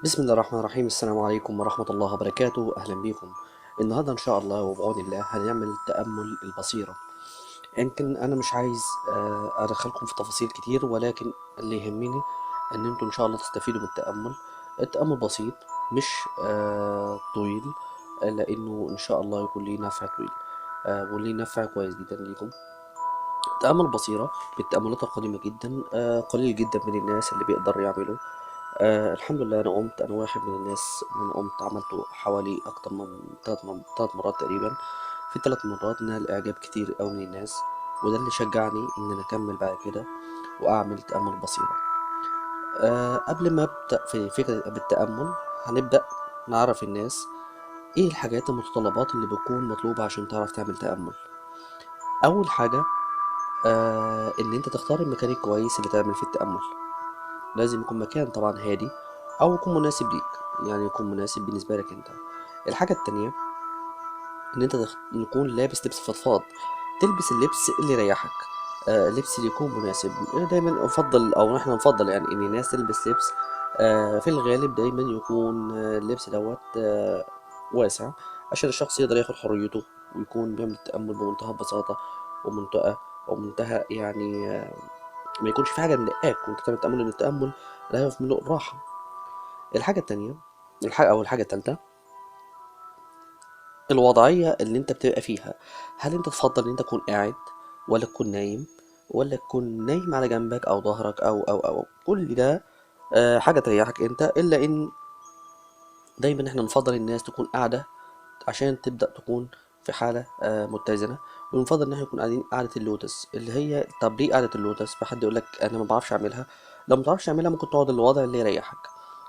بسم الله الرحمن الرحيم. السلام عليكم ورحمة الله وبركاته. أهلا بكم. النهاردة إن شاء الله وبعون الله هنعمل تأمل البصيرة. يمكن أنا مش عايز أدخلكم في تفاصيل كتير، ولكن اللي يهمني إن أنتوا إن شاء الله تستفيدوا من التأمل. التأمل بسيط، مش طويل، لأنه إن شاء الله يكون ليه نفع طويل، وليه نفع كويس جدا ليكم. تأمل بصيرة بالتأملات القديمة جدا، قليل جدا من الناس اللي بيقدر يعمله. الحمد لله أنا واحد من الناس إن أنا قمت عملته حوالي أكتر من تلات مرات تقريبا. في التلات مرات نال إعجاب كتير أوي من الناس، وده اللي شجعني إن أنا أكمل بعد كده وأعمل تأمل بصيرة. قبل ما أبدأ في فكرة بالتأمل، هنبدأ نعرف الناس إيه الحاجات المتطلبات اللي بتكون مطلوبة عشان تعرف تعمل تأمل. أول حاجة إن أنت تختار المكان الكويس اللي تعمل فيه التأمل. لازم يكون مكان طبعا هادي، او يكون مناسب ليك، يعني يكون مناسب بالنسبه لك انت. الحاجه التانية ان انت يكون لابس لبس فضفاض. تلبس اللبس اللي يريحك، اللبس اللي يكون مناسب. دايما افضل، او نحن نفضل يعني ان الناس تلبس لبس في الغالب دايما يكون اللبس دوت واسع، عشان الشخص يقدر ياخد حريته ويكون بيعمل التأمل بمنتهى البساطة ومنتهى يعني ما يكونش في حاجة مضايقاك وانت بتعمل التأمل، لأن التأمل لا يهدف منه الراحة. الحاجة التانية، الحاجة التالتة، الوضعية اللي انت بتبقى فيها. هل انت تفضل ان انت تكون قاعد، ولا تكون نايم، ولا تكون نايم على جنبك او ظهرك او كل ده حاجة تريحك انت. الا ان دايما احنا نفضل الناس تكون قاعدة عشان تبدأ تكون في حالة متزنة. ونفضل ان احنا نكون قاعدين قعدة اللوتس، اللي هي طب ليه قعدة اللوتس؟ فحد يقول لك انا ما بعرفش اعملها. لو ما تعرفش تعملها ممكن تقعد الوضع اللي يريحك،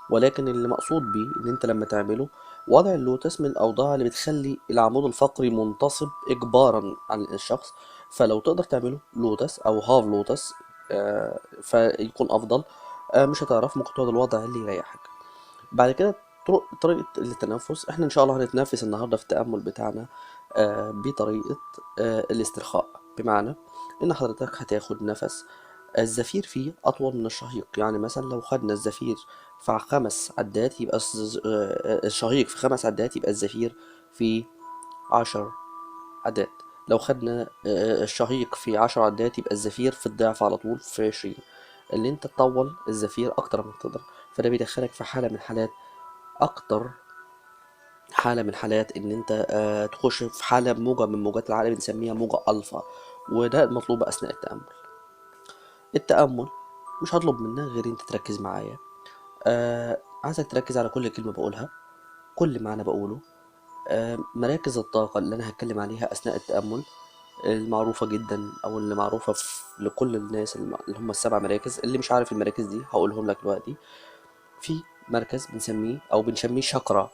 ولكن اللي مقصود بيه ان انت لما تعمله وضع اللوتس من الاوضاع اللي بتخلي العمود الفقري منتصب اجبارا عن الشخص. فلو تقدر تعمله لوتس او هاف لوتس فيكون افضل. مش هتعرف، ممكن تقعد الوضع اللي يريحك. بعد كده طريقة التنفس. احنا ان شاء الله هنتنفس النهاردة في التأمل بتاعنا بطريقة الاسترخاء. بمعنى ان حضرتك هتاخد نفس الزفير فيه اطول من الشهيق. يعني مثلا لو خدنا الزفير في 5 عدات، يبقى الشهيق في 5 عدات، يبقى الزفير في 10 عدات. لو خدنا الشهيق في 10 عدات، يبقى الزفير في الضعف على طول في 20. اللي انت تطول الزفير اكتر ما تقدر، فده بيدخلك في حالة من حالات، اكتر حالة من حالات ان انت تخش في حالة موجة من موجات العقل بنسميها موجة الفا. وده المطلوب اثناء التأمل. التأمل مش هطلب منك غير انت تركز معايا. عايزك تركز على كل كلمة بقولها، كل معنى بقوله. مراكز الطاقة اللي انا هتكلم عليها اثناء التأمل المعروفة جدا، او اللي معروفة لكل الناس، اللي هم ال7 مراكز. اللي مش عارف المراكز دي هقولهم لك دلوقتي. في مركز بنسميه او بنسميه شاكرا.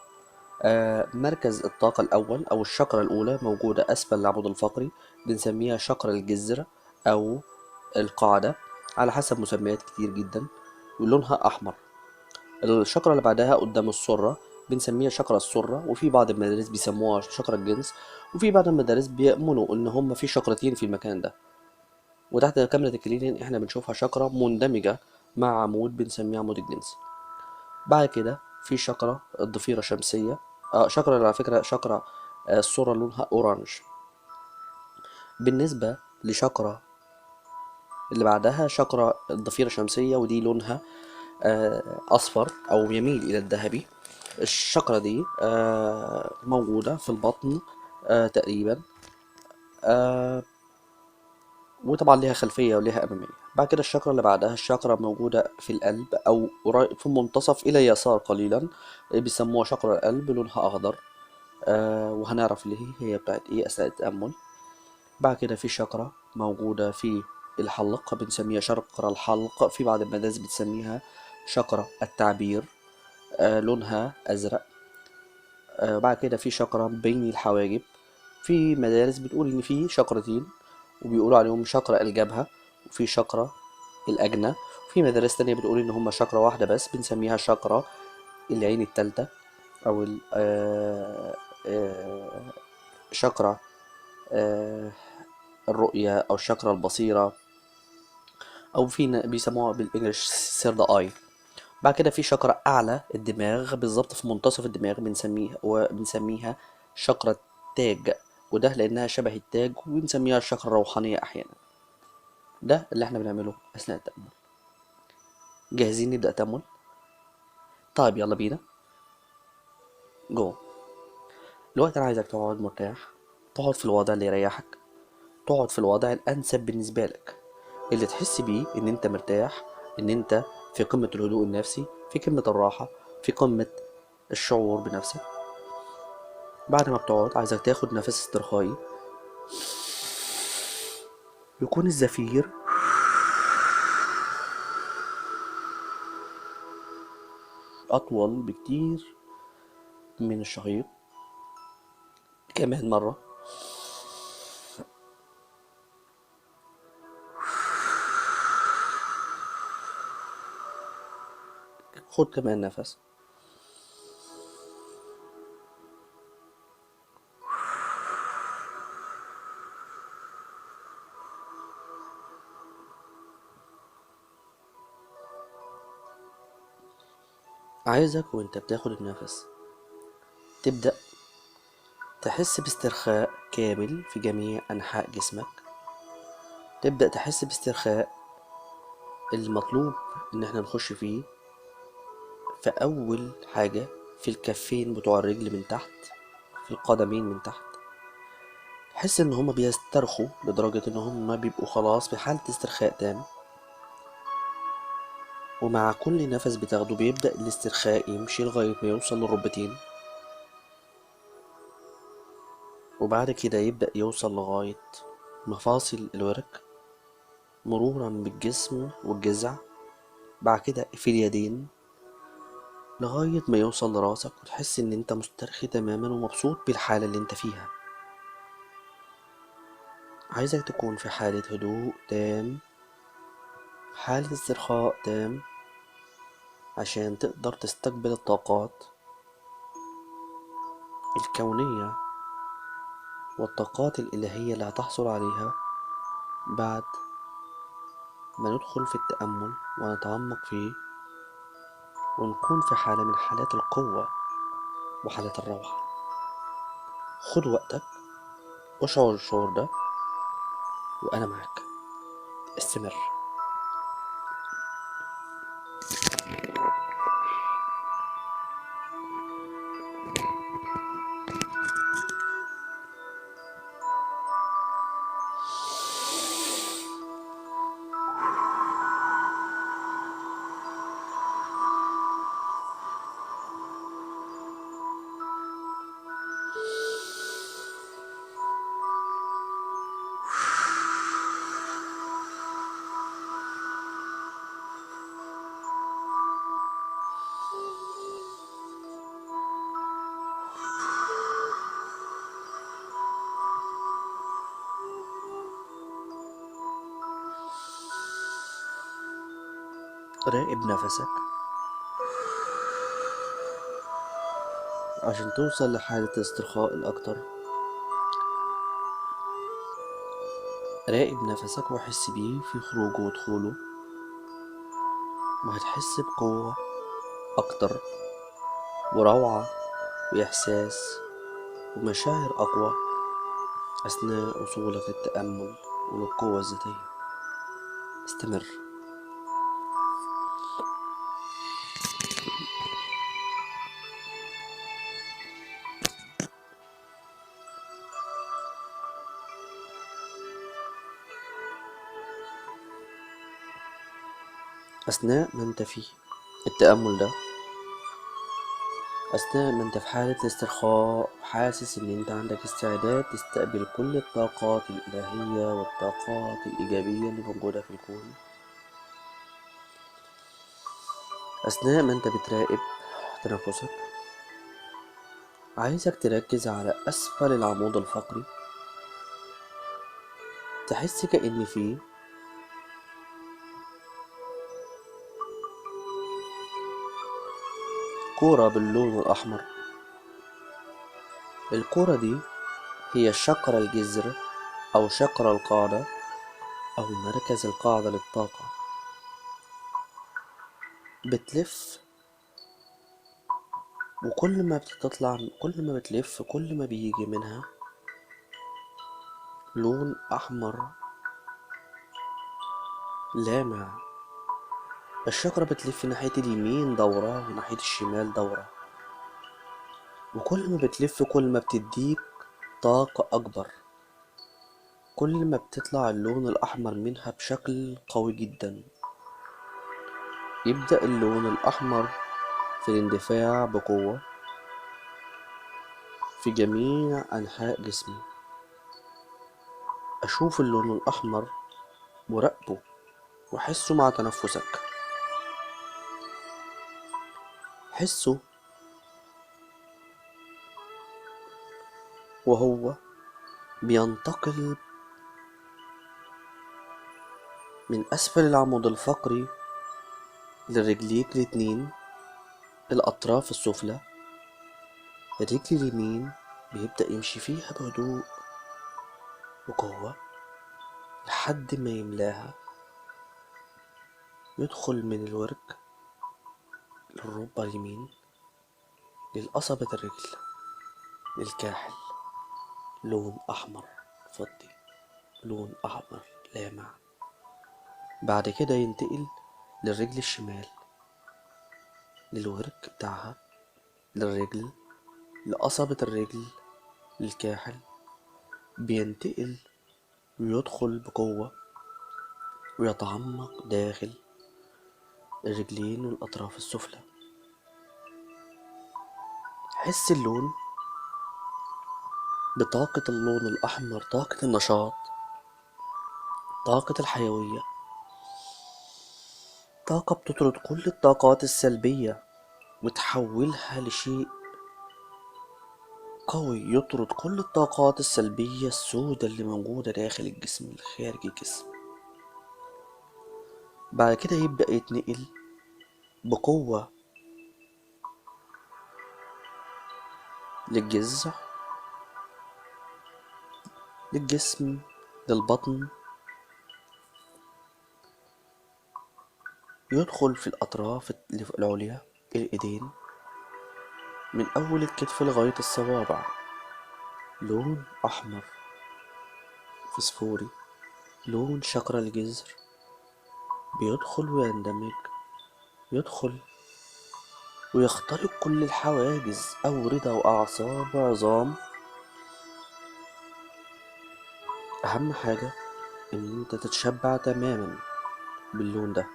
مركز الطاقة الأول أو الشاكرا الأولى موجودة أسفل العمود الفقري، بنسميها شاكرا الجذر أو القاعدة، على حسب مسميات كتير جدا، ولونها أحمر. الشاكرا اللي بعدها قدام السرة بنسميها شاكرا السرة، وفي بعض المدارس بيسموها شاكرا الجنس، وفي بعض المدارس بيؤمنوا إن هما في شاكرتين في المكان ده. وتحت كاميرا الكلينين إحنا بنشوفها شاكرا مندمجة مع عمود بنسميه عمود الجنس. بعد كده في شاكرا الضفيرة الشمسية. شاكرا على فكرة، شاكرا الصورة لونها أورانج. بالنسبة لشاكرا اللي بعدها شاكرا الضفيرة الشمسية، ودي لونها أصفر أو يميل إلى الذهبي. الشاكرا دي موجودة في البطن تقريبا، آه، وطبعا ليها خلفية وليها أمامية. بعد كده الشاكرا اللي بعدها الشاكرا موجودة في القلب أو في المنتصف إلى يسار قليلا، بيسموها شاكرا القلب، لونها أخضر. وهنعرف اللي هي بتاعت ايه اثناء التأمل. بعد كده في شاكرا موجودة في الحلق، بنسميها شاكرا الحلق. في بعض المدارس بتسميها شاكرا التعبير، لونها أزرق. بعد كده في شاكرا بين الحواجب. في مدارس بتقول إن في شاكرتين وبيقولوا عليهم شاكرا الجبهة، وفي شاكرا الأجنة. وفي مدارس تانية بتقول إن هما شاكرا واحدة بس، بنسميها شاكرا العين التالتة، أو شاكرا آه، الرؤية أو الشاكرا البصيرة، أو في بيسموها بالإنجلش سيرد آي. بعد كده في شقرة أعلى الدماغ بالظبط في منتصف الدماغ بنسميها شقرة تاج، وده لأنها شبه التاج، وبنسميها الشقرة الروحانية أحيانا. ده اللي احنا بنعمله أثناء التأمل. جاهزين نبدأ تأمل؟ طيب يلا بينا. جو. دلوقتي أنا عايزك تقعد مرتاح، تقعد في الوضع اللي يريحك، تقعد في الوضع الأنسب بالنسبة لك، اللي تحس بيه إن أنت مرتاح، إن أنت في قمة الهدوء النفسي، في قمة الراحة، في قمة الشعور بنفسك. بعد ما بتقعد عايزك تاخد نفس استرخائي، يكون الزفير أطول بكتير من الشهيق. كمان مرة. خد كمان نفس. عايزك وانت بتاخد النفس تبدأ تحس باسترخاء كامل في جميع أنحاء جسمك. تبدأ تحس باسترخاء المطلوب إن احنا نخش فيه في أول حاجة في الكفين بتوع الرجل من تحت، في القدمين من تحت. تحس إن هما بيسترخوا لدرجة إن هما بيبقوا خلاص في حالة استرخاء تام. ومع كل نفس بتاخده بيبدأ الاسترخاء يمشي لغاية ما يوصل للركبتين، وبعد كده يبدأ يوصل لغاية مفاصل الورك، مرورا بالجسم والجذع، بعد كده في اليدين، لغاية ما يوصل لراسك، وتحس ان انت مسترخي تماما ومبسوط بالحالة اللي انت فيها. عايزك تكون في حالة هدوء تام، حالة استرخاء تام، عشان تقدر تستقبل الطاقات الكونية والطاقات الإلهية اللي هتحصل عليها بعد ما ندخل في التأمل ونتعمق فيه، ونكون في حالة من حالات القوة وحالة الروعة. خد وقتك واشعر الشعور ده، وأنا معاك. استمر. راقب نفسك عشان توصل لحالة الاسترخاء الأكتر. راقب نفسك وحس بيه في خروجه ودخوله، وهتحس بقوة أكتر وروعة وإحساس ومشاعر أقوى أثناء وصولك للتأمل وللقوة الذاتية. استمر. أثناء ما أنت في التأمل ده، أثناء ما أنت في حالة الاسترخاء، حاسس إن أنت عندك استعداد تستقبل كل الطاقات الإلهية والطاقات الإيجابية اللي موجودة في الكون. أثناء ما أنت بتراقب تنفسك، عايزك تركز على أسفل العمود الفقري. تحس كأن فيه كورة باللون الأحمر. الكورة دي هي شقر الجذر أو شقر القاعدة أو مركز القاعدة للطاقة. بتلف، وكل ما بتطلع، كل ما بتلف، كل ما بيجي منها لون أحمر لامع. الشجرة بتلف ناحية اليمين دورة وناحية الشمال دورة، وكل ما بتلف كل ما بتديك طاقة أكبر، كل ما بتطلع اللون الأحمر منها بشكل قوي جدا. يبدأ اللون الأحمر في الاندفاع بقوة في جميع أنحاء جسمي. أشوف اللون الأحمر وراقبه وأحسه مع تنفسك. حسه وهو بينتقل من أسفل العمود الفقري لرجليك الاتنين، الأطراف السفلى. الرجل اليمين بيبدأ يمشي فيها بهدوء وقوة لحد ما يملاها، يدخل من الورك للركبة اليمين للقصبة الرجل للكاحل. لون أحمر فضي، لون أحمر لامع. بعد كده ينتقل للرجل الشمال، للورك بتاعها، للرجل، لقصبة الرجل، للكاحل. بينتقل ويدخل بقوة ويتعمق داخل الرجلين والأطراف السفلى. حس اللون بطاقة اللون الأحمر، طاقة النشاط، طاقة الحيوية، طاقة بتطرد كل الطاقات السلبية وتحولها لشيء قوي يطرد كل الطاقات السلبية السوداء اللي موجودة داخل الجسم الخارجي الجسم. بعد كده يبدأ يتنقل بقوة للجذع، للجسم، للبطن. يدخل في الأطراف العليا، الإيدين، من أول الكتف لغاية الصوابع. لون أحمر فسفوري، لون شقر الجذر. بيدخل ويندمج، يدخل ويخترق كل الحواجز، أوردة وأعصاب وعظام. أهم حاجة إن أنت تتشبع تماما باللون ده.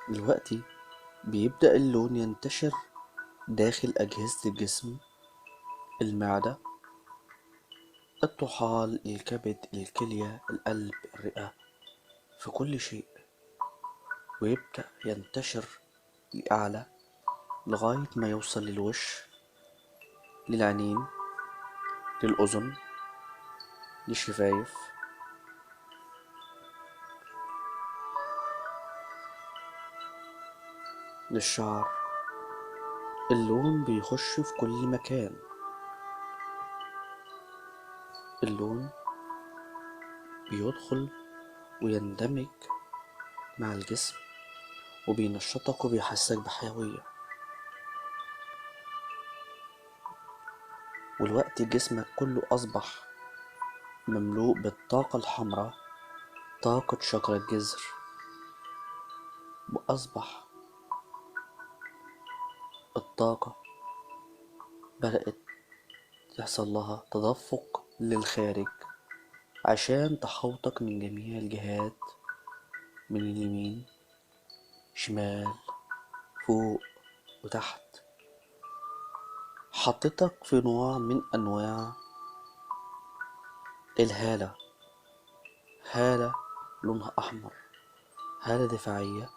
دلوقتي بيبدأ اللون ينتشر داخل أجهزة الجسم، المعدة، الطحال، الكبد، الكلية، القلب، الرئة، في كل شيء. ويبدأ ينتشر لأعلى لغاية ما يوصل للوش، للعينين، للأذن، للشفايف. للشعر. اللون بيخش في كل مكان. اللون بيدخل ويندمج مع الجسم وبينشطك وبيحسسك بحيوية. والوقت جسمك كله أصبح مملوء بالطاقة الحمراء، طاقة شجر الجذر. وأصبح الطاقة بدأت يحصل لها تدفق للخارج عشان تحوطك من جميع الجهات، من اليمين، شمال، فوق وتحت. حطيتك في نوع من أنواع الهالة. هالة لونها أحمر، هالة دفاعية،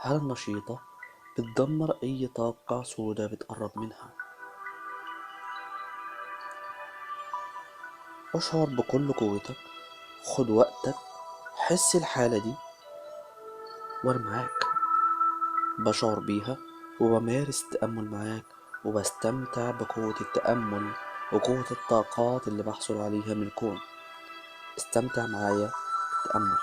هالة نشيطة بتدمر أي طاقة سوداء بتقرب منها. اشعر بكل قوتك، خد وقتك، حس الحالة دي، وأنا معاك بشعر بيها، وبمارس التأمل معاك، وبستمتع بقوة التأمل وقوة الطاقات اللي بحصل عليها من الكون. استمتع معايا بالتأمل.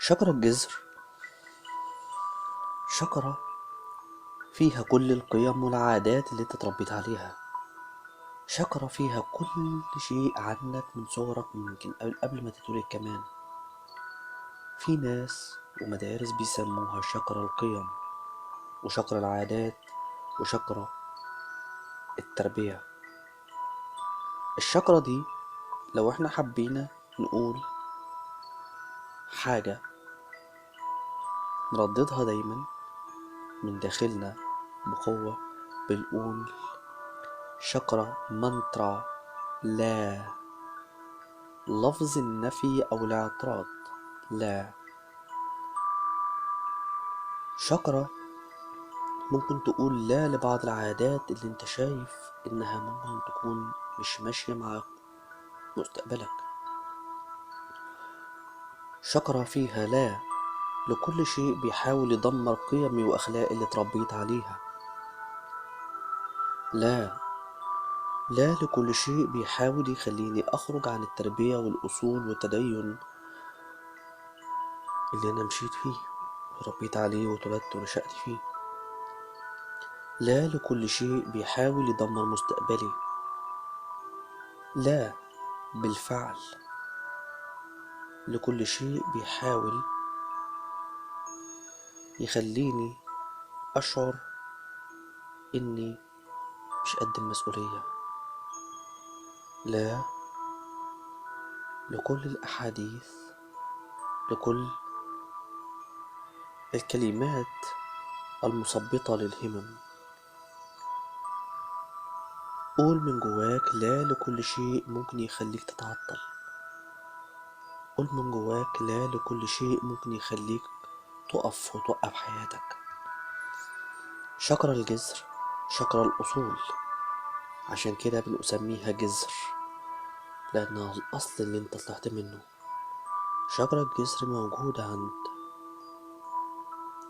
شجرة الجذر شجرة فيها كل القيم والعادات اللي انت اتربيت عليها. شجرة فيها كل شيء عنك من صغرك، ممكن قبل ما تتولد كمان. في ناس ومدارس بيسموها شجرة القيم، وشجرة العادات، وشجرة التربية. الشجرة دي لو احنا حبينا نقول حاجة نرددها دايما من داخلنا بقوة، بنقول شجرة مانترا: لا. لفظ النفي أو الاعتراض: لا. شجرة ممكن تقول لا لبعض العادات اللي انت شايف انها ممكن تكون مش ماشية مع مستقبلك. شجرة فيها لا لكل شيء بيحاول يدمر قيمي وأخلاقي اللي اتربيت عليها. لا. لا لكل شيء بيحاول يخليني أخرج عن التربية والأصول والتدين اللي أنا مشيت فيه وربيت عليه واتولدت ونشأت فيه. لا لكل شيء بيحاول يدمر مستقبلي. لا بالفعل لكل شيء بيحاول يخليني أشعر إني مش قد المسؤولية. لا لكل الأحاديث، لكل الكلمات المثبطة للهمم. قول من جواك لا لكل شيء ممكن يخليك تتعطل. قول من جواك لا لكل شيء ممكن يخليك تقف وتوقف حياتك. شجرة الجذر شجرة الأصول، عشان كده بنسميها جذر، لأنها الأصل اللي انت طلعت منه. شجرة الجذر موجودة عند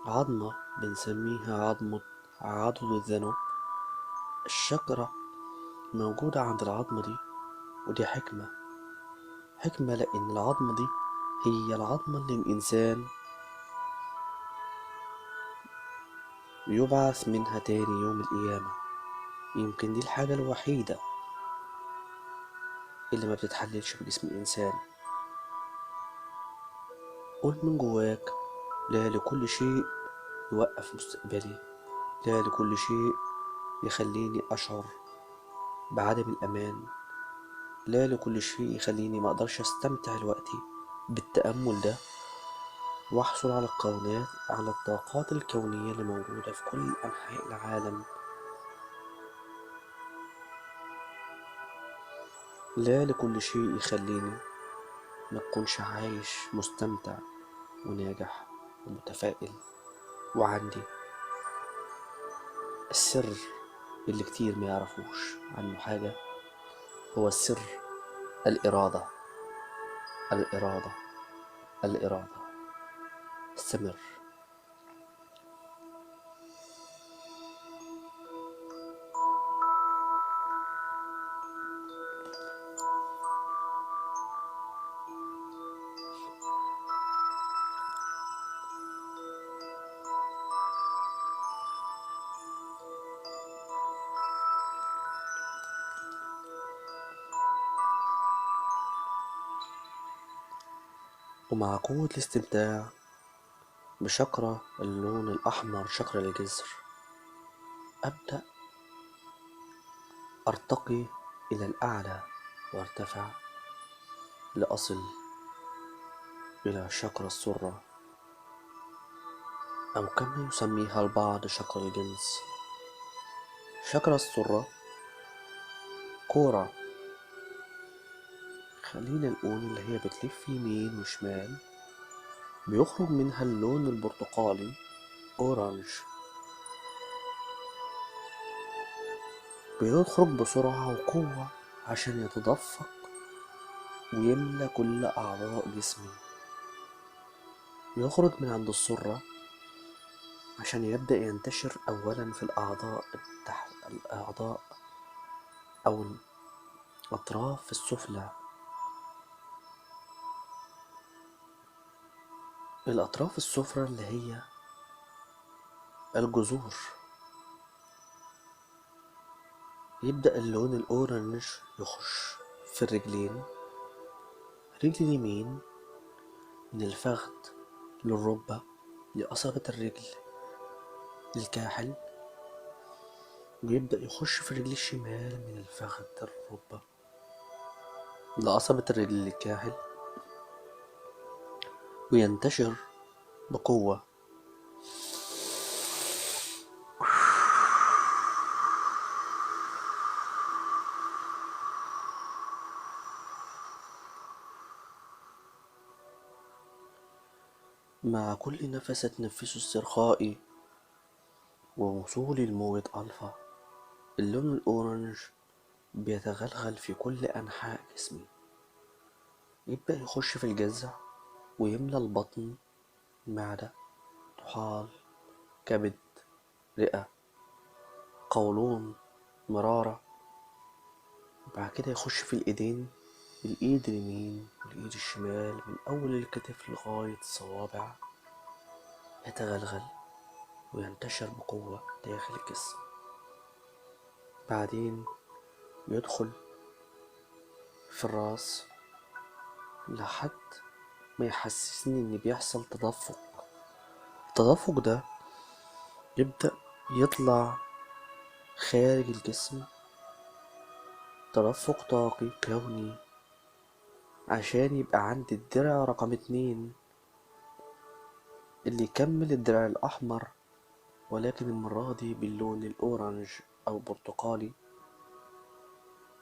عظمة بنسميها عضد الذنب. الشجرة موجودة عند العظمة دي، ودي حكمة لأن العظمة دي هي العظمة اللي الإنسان يبعث منها تاني يوم القيامة. يمكن دي الحاجة الوحيدة اللي ما بتتحللش بجسم الإنسان. قول من جواك لا لكل شيء يوقف مستقبلي. لا لكل شيء يخليني أشعر بعدم الأمان. لا لكل شيء يخليني ما أقدرش أستمتع دلوقتي بالتأمل ده وأحصل على الطاقات الكونية اللي موجودة في كل أنحاء العالم. لا لكل شيء يخليني ما أكونش عايش مستمتع وناجح ومتفائل. وعندي السر اللي كتير ما يعرفوش عنه حاجة، هو السر: الإرادة. الإرادة. الإرادة. استمر. ومع قوة الاستمتاع بشقرة اللون الأحمر، شقرة الجذر، أبدأ أرتقي إلى الأعلى وارتفع لأصل إلى شقرة السرة، أو كما يسميها البعض شكر الجنس. شكر السرة كورة، خلينا نقول اللي هي بتلف يمين وشمال، بيخرج منها اللون البرتقالي أورانج، بيخرج بسرعة وقوة عشان يتدفق ويملى كل أعضاء جسمي. يخرج من عند السرة عشان يبدأ ينتشر أولا في الأعضاء الأعضاء أو الأطراف السفلى. الأطراف السفلى اللي هي الجذور. يبدأ اللون الأورنج يخش في الرجلين، رجل اليمين من الفخذ للركبة لقصبة الرجل للكاحل، ويبدأ يخش في الرجل الشمال من الفخذ للركبة لقصبة الرجل للكاحل، وينتشر بقوة. مع كل نفس تنفسه استرخائي ووصول الموجة ألفا، اللون الأورنج بيتغلغل في كل أنحاء جسمي، يبدأ يخش في الجذع ويملى البطن، معدة، طحال، كبد، رئة، قولون، مرارة. وبعد كده يخش في الإيدين، الإيد اليمين والإيد الشمال من أول الكتف لغاية الصوابع، يتغلغل وينتشر بقوة داخل الجسم. بعدين يدخل في الراس لحد ما يحسسني إن بيحصل تدفق. التدفق ده يبدأ يطلع خارج الجسم، تدفق طاقي كوني، عشان يبقى عندي الدرع رقم 2 اللي يكمل الدرع الأحمر، ولكن المرة دي باللون الأورنج أو برتقالي.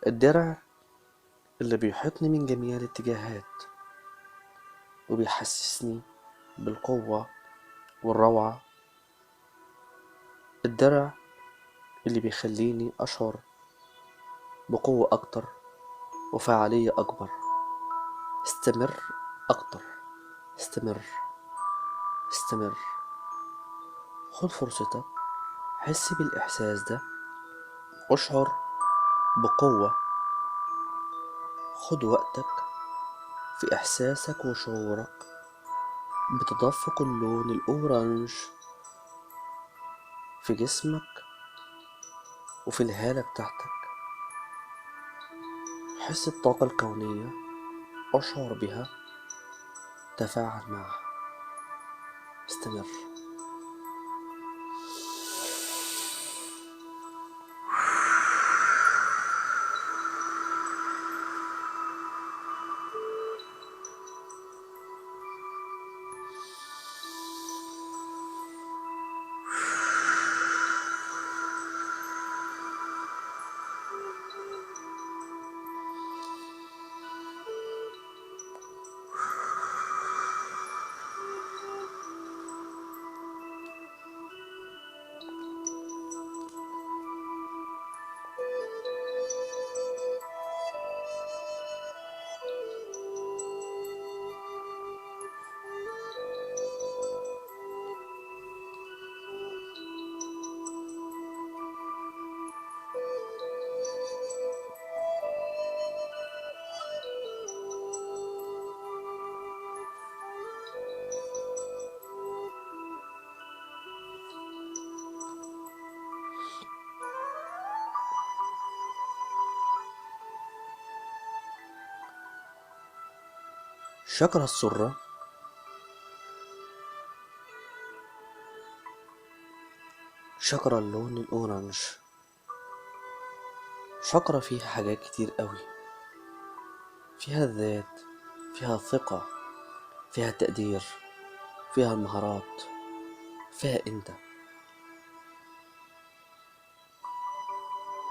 الدرع اللي بيحيطني من جميع الاتجاهات وبيحسسني بالقوة والروعة. الدرع اللي بيخليني أشعر بقوة أكتر وفعالية أكبر. استمر أكتر، استمر، استمر. خد فرصتك، حس بالإحساس ده، أشعر بقوة. خد وقتك في إحساسك وشعورك بتدفق اللون الأورنج في جسمك وفي الهالة بتاعتك. حس الطاقة الكونية، أشعر بها، تفاعل معها، استمر. شكر السرة شكر اللون الأورنج. شكرة فيها حاجات كتير قوي، فيها الذات، فيها الثقة، فيها التقدير، فيها المهارات، فأنت.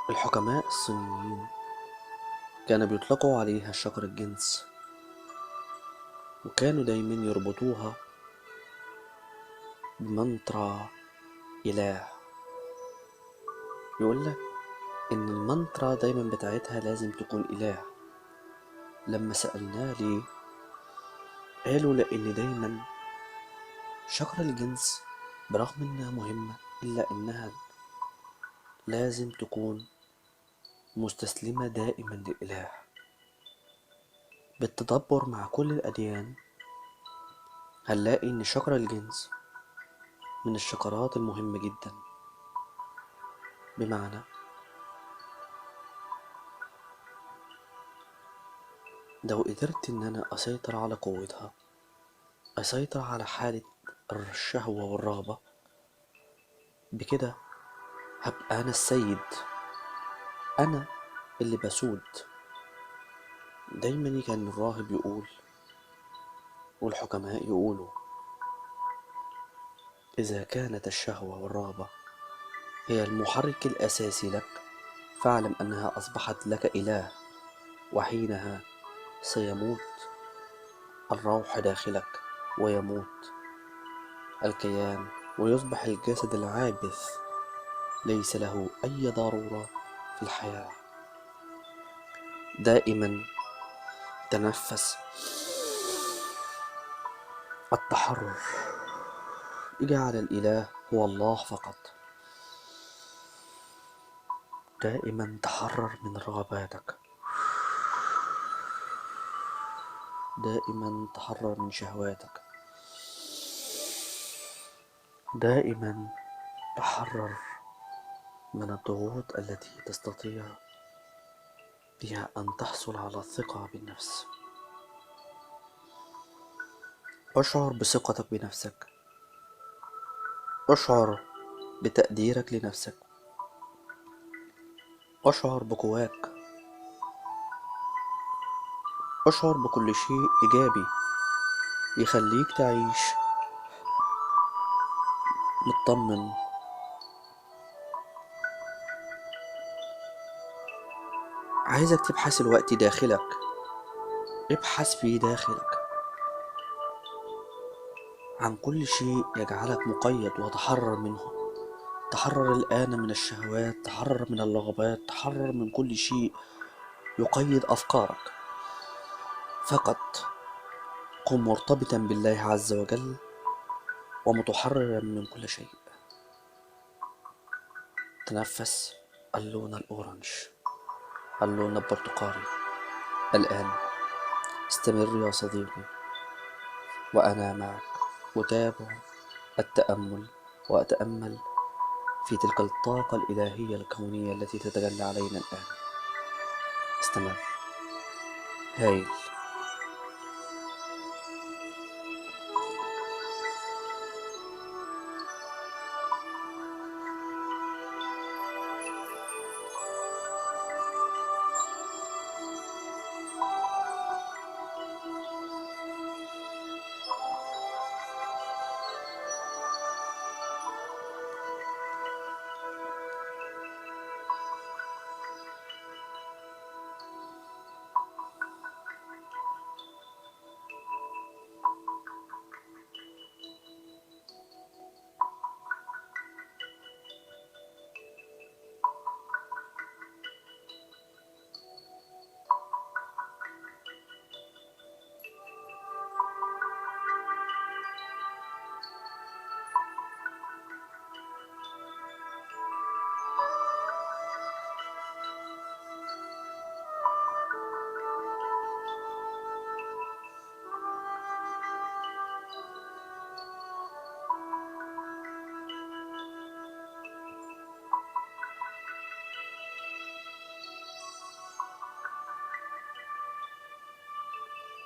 الحكماء الصينيين كانوا بيطلقوا عليها شجر الجنس، وكانوا دايما يربطوها بمنترا إله. يقولك إن المنترا دايما بتاعتها لازم تكون إله. لما سألناه ليه، قالوا لأن دايما شجر الجنس برغم إنها مهمة إلا إنها لازم تكون مستسلمة دائما للإله. بالتدبر مع كل الأديان هنلاقي إن شجر الجنس من الشجرات المهمة جدا، بمعنى لو قدرت إن أنا أسيطر على قوتها، أسيطر على حالة الشهوة والرغبة، بكده هبقى أنا السيد، أنا اللي بسود. دايما كان الراهب يقول والحكماء يقولوا: إذا كانت الشهوة والرغبة هي المحرك الأساسي لك، فاعلم أنها أصبحت لك إله، وحينها سيموت الروح داخلك، ويموت الكيان، ويصبح الجسد العابث ليس له أي ضرورة في الحياة. دائما تنفس التحرر، اجعل الإله هو الله فقط. دائما تحرر من رغباتك، دائما تحرر من شهواتك، دائما تحرر من الضغوط التي تستطيع بها أن تحصل على الثقة بالنفس. اشعر بثقتك بنفسك، اشعر بتقديرك لنفسك، اشعر بقواك، اشعر بكل شيء إيجابي يخليك تعيش مطمن. عايزك تبحث الوقت داخلك، ابحث في داخلك عن كل شيء يجعلك مقيد وتحرر منه. تحرر الآن من الشهوات، تحرر من الرغبات، تحرر من كل شيء يقيد أفكارك. فقط كن مرتبطا بالله عز وجل ومتحررا من كل شيء. تنفس اللون الأورنج، اللون البرتقالي الآن. استمر يا صديقي، وأنا معك أتابع التأمل وأتأمل في تلك الطاقة الإلهية الكونية التي تتجلى علينا الآن. استمر. هايل.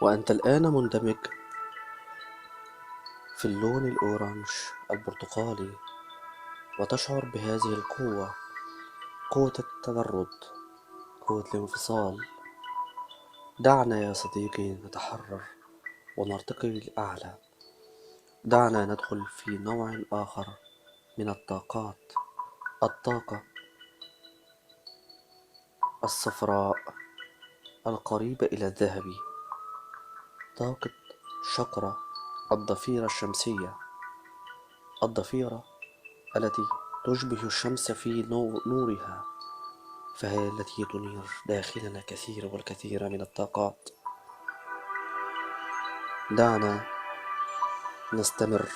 وأنت الآن مندمج في اللون الأورنج البرتقالي، وتشعر بهذه القوة، قوة التجرد، قوة الانفصال. دعنا يا صديقي نتحرر ونرتقي لأعلى، دعنا ندخل في نوع آخر من الطاقات، الطاقة الصفراء القريبة إلى الذهب، طاقة شاكرا الضفيرة الشمسية، الضفيرة التي تشبه الشمس في نورها، فهي التي تنير داخلنا كثير والكثير من الطاقات. دعنا نستمر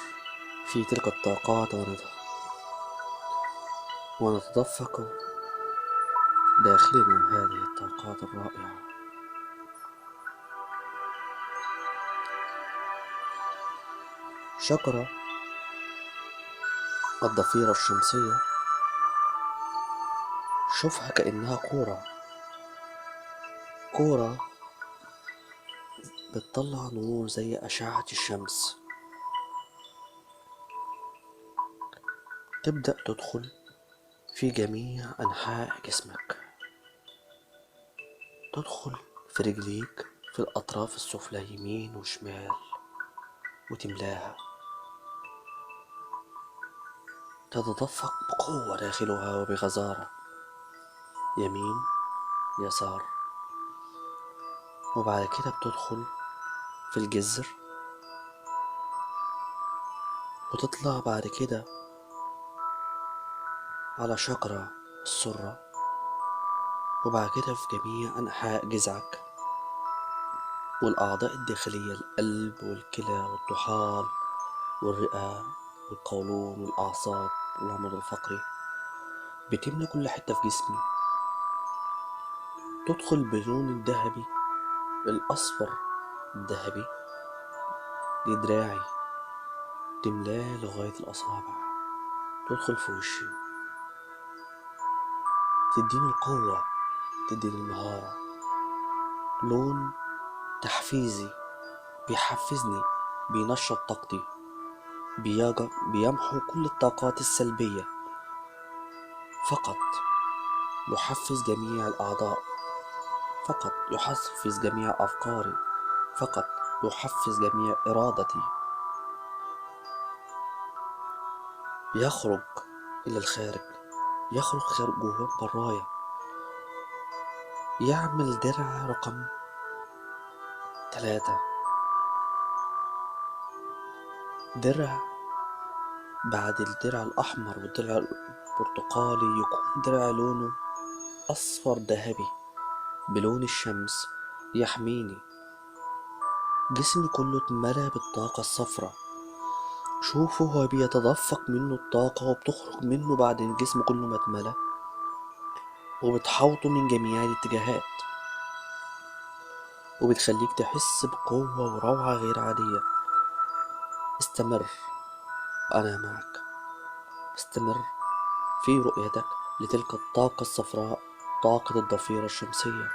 في تلك الطاقات ونتدفق داخلنا هذه الطاقات الرائعة. شاكرا الضفيرة الشمسية، شوفها كأنها كورة بتطلع نور زي أشعة الشمس، تبدأ تدخل في جميع أنحاء جسمك، تدخل في رجليك في الأطراف السفلى يمين وشمال وتملاها، تتدفق بقوة داخلها وبغزارة يمين يسار. وبعد كده بتدخل في الجذر، وتطلع بعد كده على شاكرا السرة، وبعد كده في جميع أنحاء جذعك والأعضاء الداخلية، القلب والكلى والطحال والرئة والقولون والأعصاب والعمود الفقري، بتملى كل حتة في جسمي. تدخل بلون الذهبي الأصفر الذهبي لدراعي، تملاه لغاية الأصابع، تدخل في وشي، تديني القوة، تديني المهارة، لون تحفيزي بيحفزني، بينشط طاقتي، بيمحو كل الطاقات السلبية، فقط يحفز جميع الأعضاء، فقط يحفز جميع أفكاري، فقط يحفز جميع إرادتي. يخرج إلى الخارج، يخرج جوه برايا، يعمل درع رقم 3، درع بعد الدرع الأحمر والدرع البرتقالي يكون درع لونه أصفر ذهبي بلون الشمس، يحميني. جسمي كله اتملى بالطاقة الصفراء، شوفوا هو بيتدفق منه الطاقة وبتخرج منه بعد الجسم كله ما اتملى، وبتحوطه من جميع الاتجاهات، وبتخليك تحس بقوة وروعة غير عادية. استمر، أنا معك. استمر في رؤيتك لتلك الطاقة الصفراء، طاقة الضفيرة الشمسية،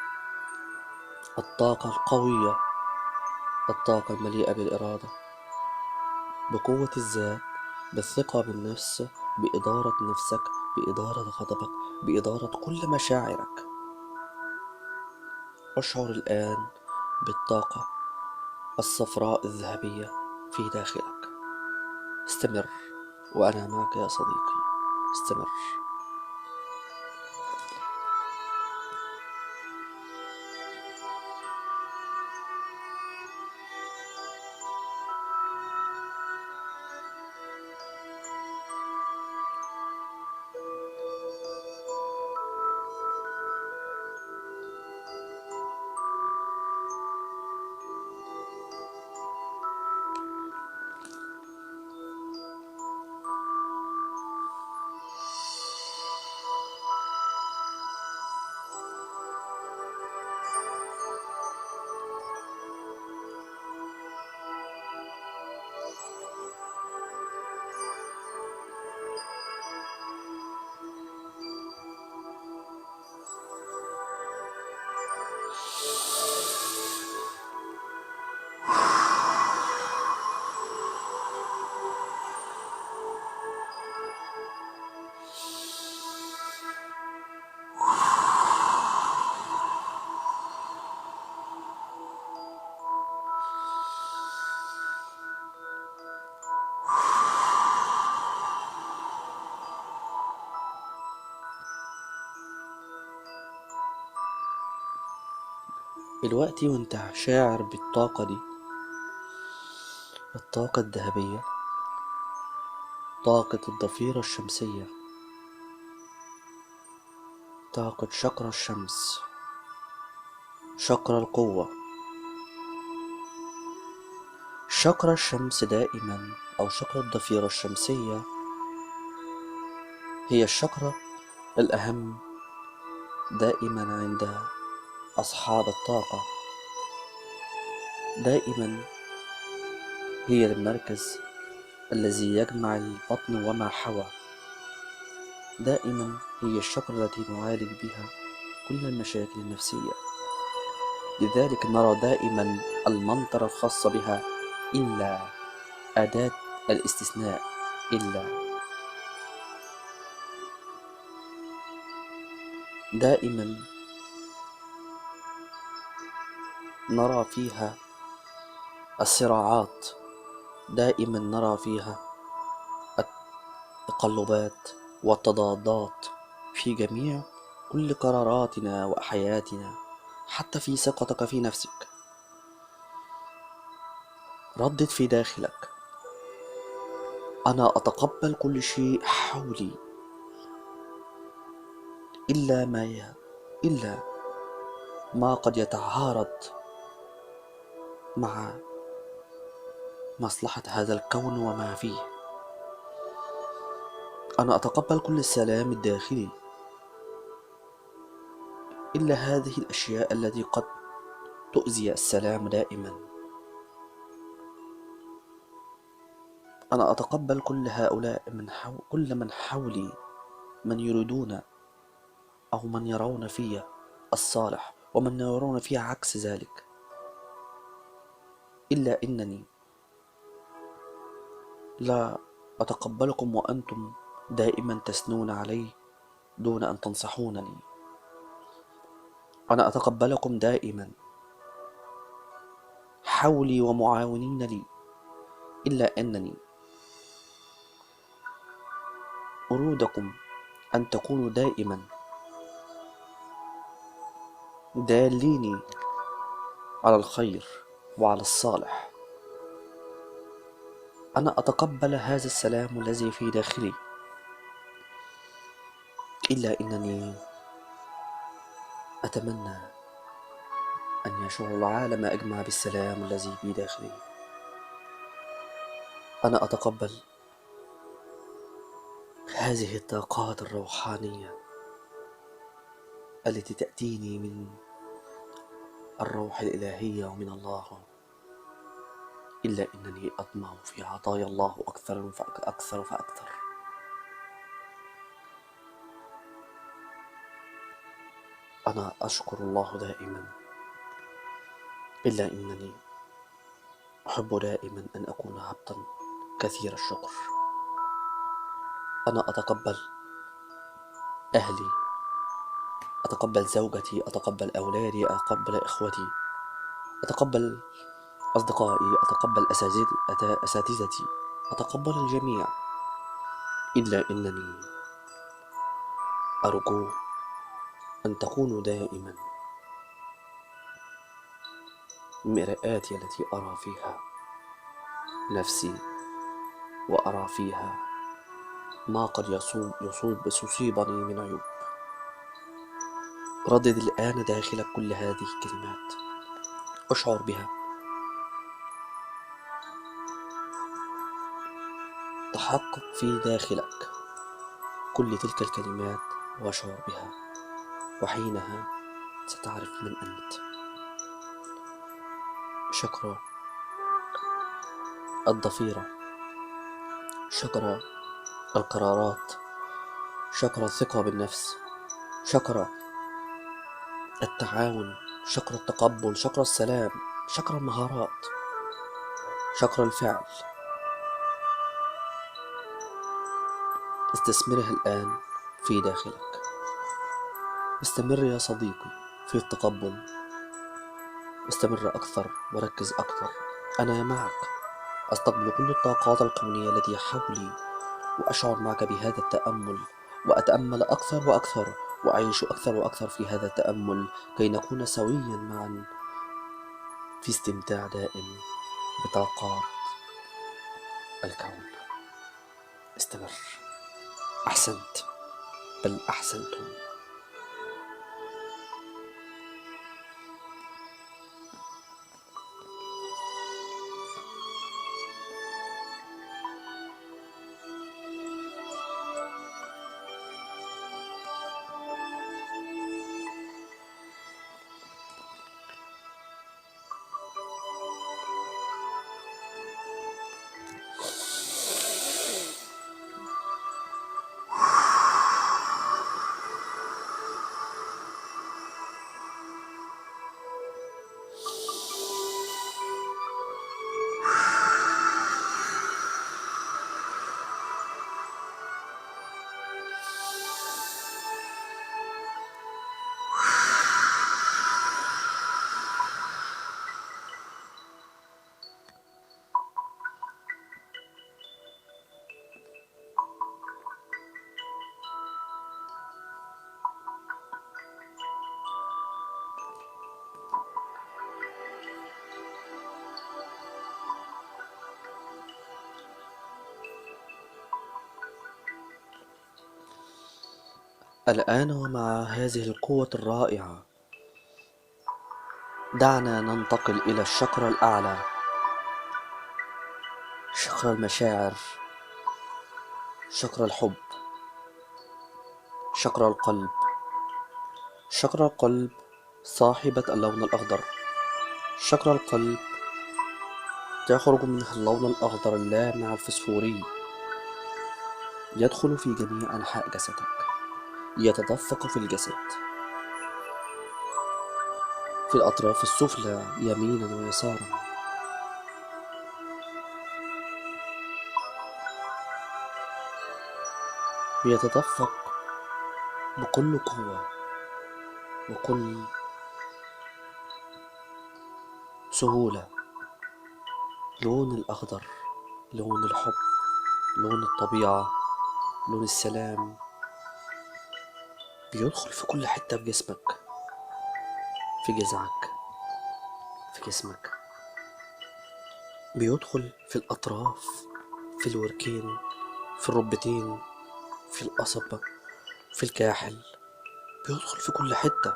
الطاقة القوية، الطاقة المليئة بالإرادة، بقوة الذات، بالثقة بالنفس، بإدارة نفسك، بإدارة غضبك، بإدارة كل مشاعرك. أشعر الآن بالطاقة الصفراء الذهبية في داخلك. استمر وأنا معك يا صديقي، استمر. دلوقتي وانت شاعر بالطاقة دي، الطاقة الذهبية، طاقة الضفيرة الشمسية، طاقة شكر الشمس، شكر القوة. شكر الشمس دائما، أو شكر الضفيرة الشمسية، هي الشكرة الأهم دائما عند أصحاب الطاقة. دائما هي المركز الذي يجمع البطن وما حوى. دائما هي الشكرة التي نعالج بها كل المشاكل النفسية. لذلك نرى دائما المنطرة الخاصة بها إلا أداة الاستثناء، إلا دائما نرى فيها الصراعات، دائما نرى فيها التقلبات والتضادات في جميع كل قراراتنا وحياتنا، حتى في ثقتك في نفسك. ردد في داخلك: أنا أتقبل كل شيء حولي إلا ما قد يتعارض مع مصلحة هذا الكون وما فيه. أنا أتقبل كل السلام الداخلي إلا هذه الأشياء التي قد تؤذي السلام دائما. أنا أتقبل كل هؤلاء كل من حولي، من يريدون أو من يرون في الصالح ومن يرون في عكس ذلك، إلا إنني لا أتقبلكم وأنتم دائما تثنون علي دون أن تنصحونني. أنا أتقبلكم دائما حولي ومعاونين لي، إلا أنني أريدكم أن تكونوا دائما داليني على الخير وعلى الصالح. أنا أتقبل هذا السلام الذي في داخلي، إلا أنني أتمنى أن يشعر العالم أجمع بالسلام الذي في داخلي. أنا أتقبل هذه الطاقات الروحانية التي تأتيني من الروح الإلهية ومن الله، إلا أنني أطمع في عطايا الله أكثر فأكثر فأكثر. أنا أشكر الله دائما، إلا أنني أحب دائما أن أكون عبدا كثير الشكر. أنا أتقبل أهلي، أتقبل زوجتي، أتقبل أولادي، أتقبل إخوتي، أتقبل أصدقائي، أتقبل أساتذتي، أتقبل الجميع، إلا أنني أرجو أن تكونوا دائما مرآتي التي أرى فيها نفسي، وأرى فيها ما قد يصيبني من عيوب. ردد الآن داخلك كل هذه الكلمات، أشعر بها، تحقق في داخلك كل تلك الكلمات واشعر بها، وحينها ستعرف من أنت. شكرا الضفيرة، شكرا القرارات، شكرا الثقة بالنفس، شكرا التعاون، شكرا التقبل، شكرا السلام، شكرا المهارات، شكرا الفعل. استثمرها الآن في داخلك. استمر يا صديقي في التقبل، استمر أكثر وركز أكثر. أنا معك، أستقبل كل الطاقات الكونية التي حولي، وأشعر معك بهذا التأمل، وأتأمل أكثر وأكثر، وأعيش أكثر وأكثر في هذا التأمل كي نكون سويا معا في استمتاع دائم بطاقات الكون. استمر. أحسنت، بل أحسنتم. الآن ومع هذه القوة الرائعة دعنا ننتقل إلى الشكرة الأعلى، شكرة المشاعر، شكرة الحب، شكرة القلب. شكرة القلب صاحبة اللون الأخضر. شكرة القلب يخرج منها اللون الأخضر اللامع الفسفوري، يدخل في جميع أنحاء جسدك، يتدفق في الجسد، في الأطراف السفلى يمينا ويسارا. بيتدفق بكل قوة وكل سهولة. لون الأخضر لون الحب، لون الطبيعة، لون السلام، بيدخل في كل حتة في جسمك، في جذعك، في جسمك، بيدخل في الأطراف، في الوركين، في الركبتين، في القصبة، في الكاحل، بيدخل في كل حتة،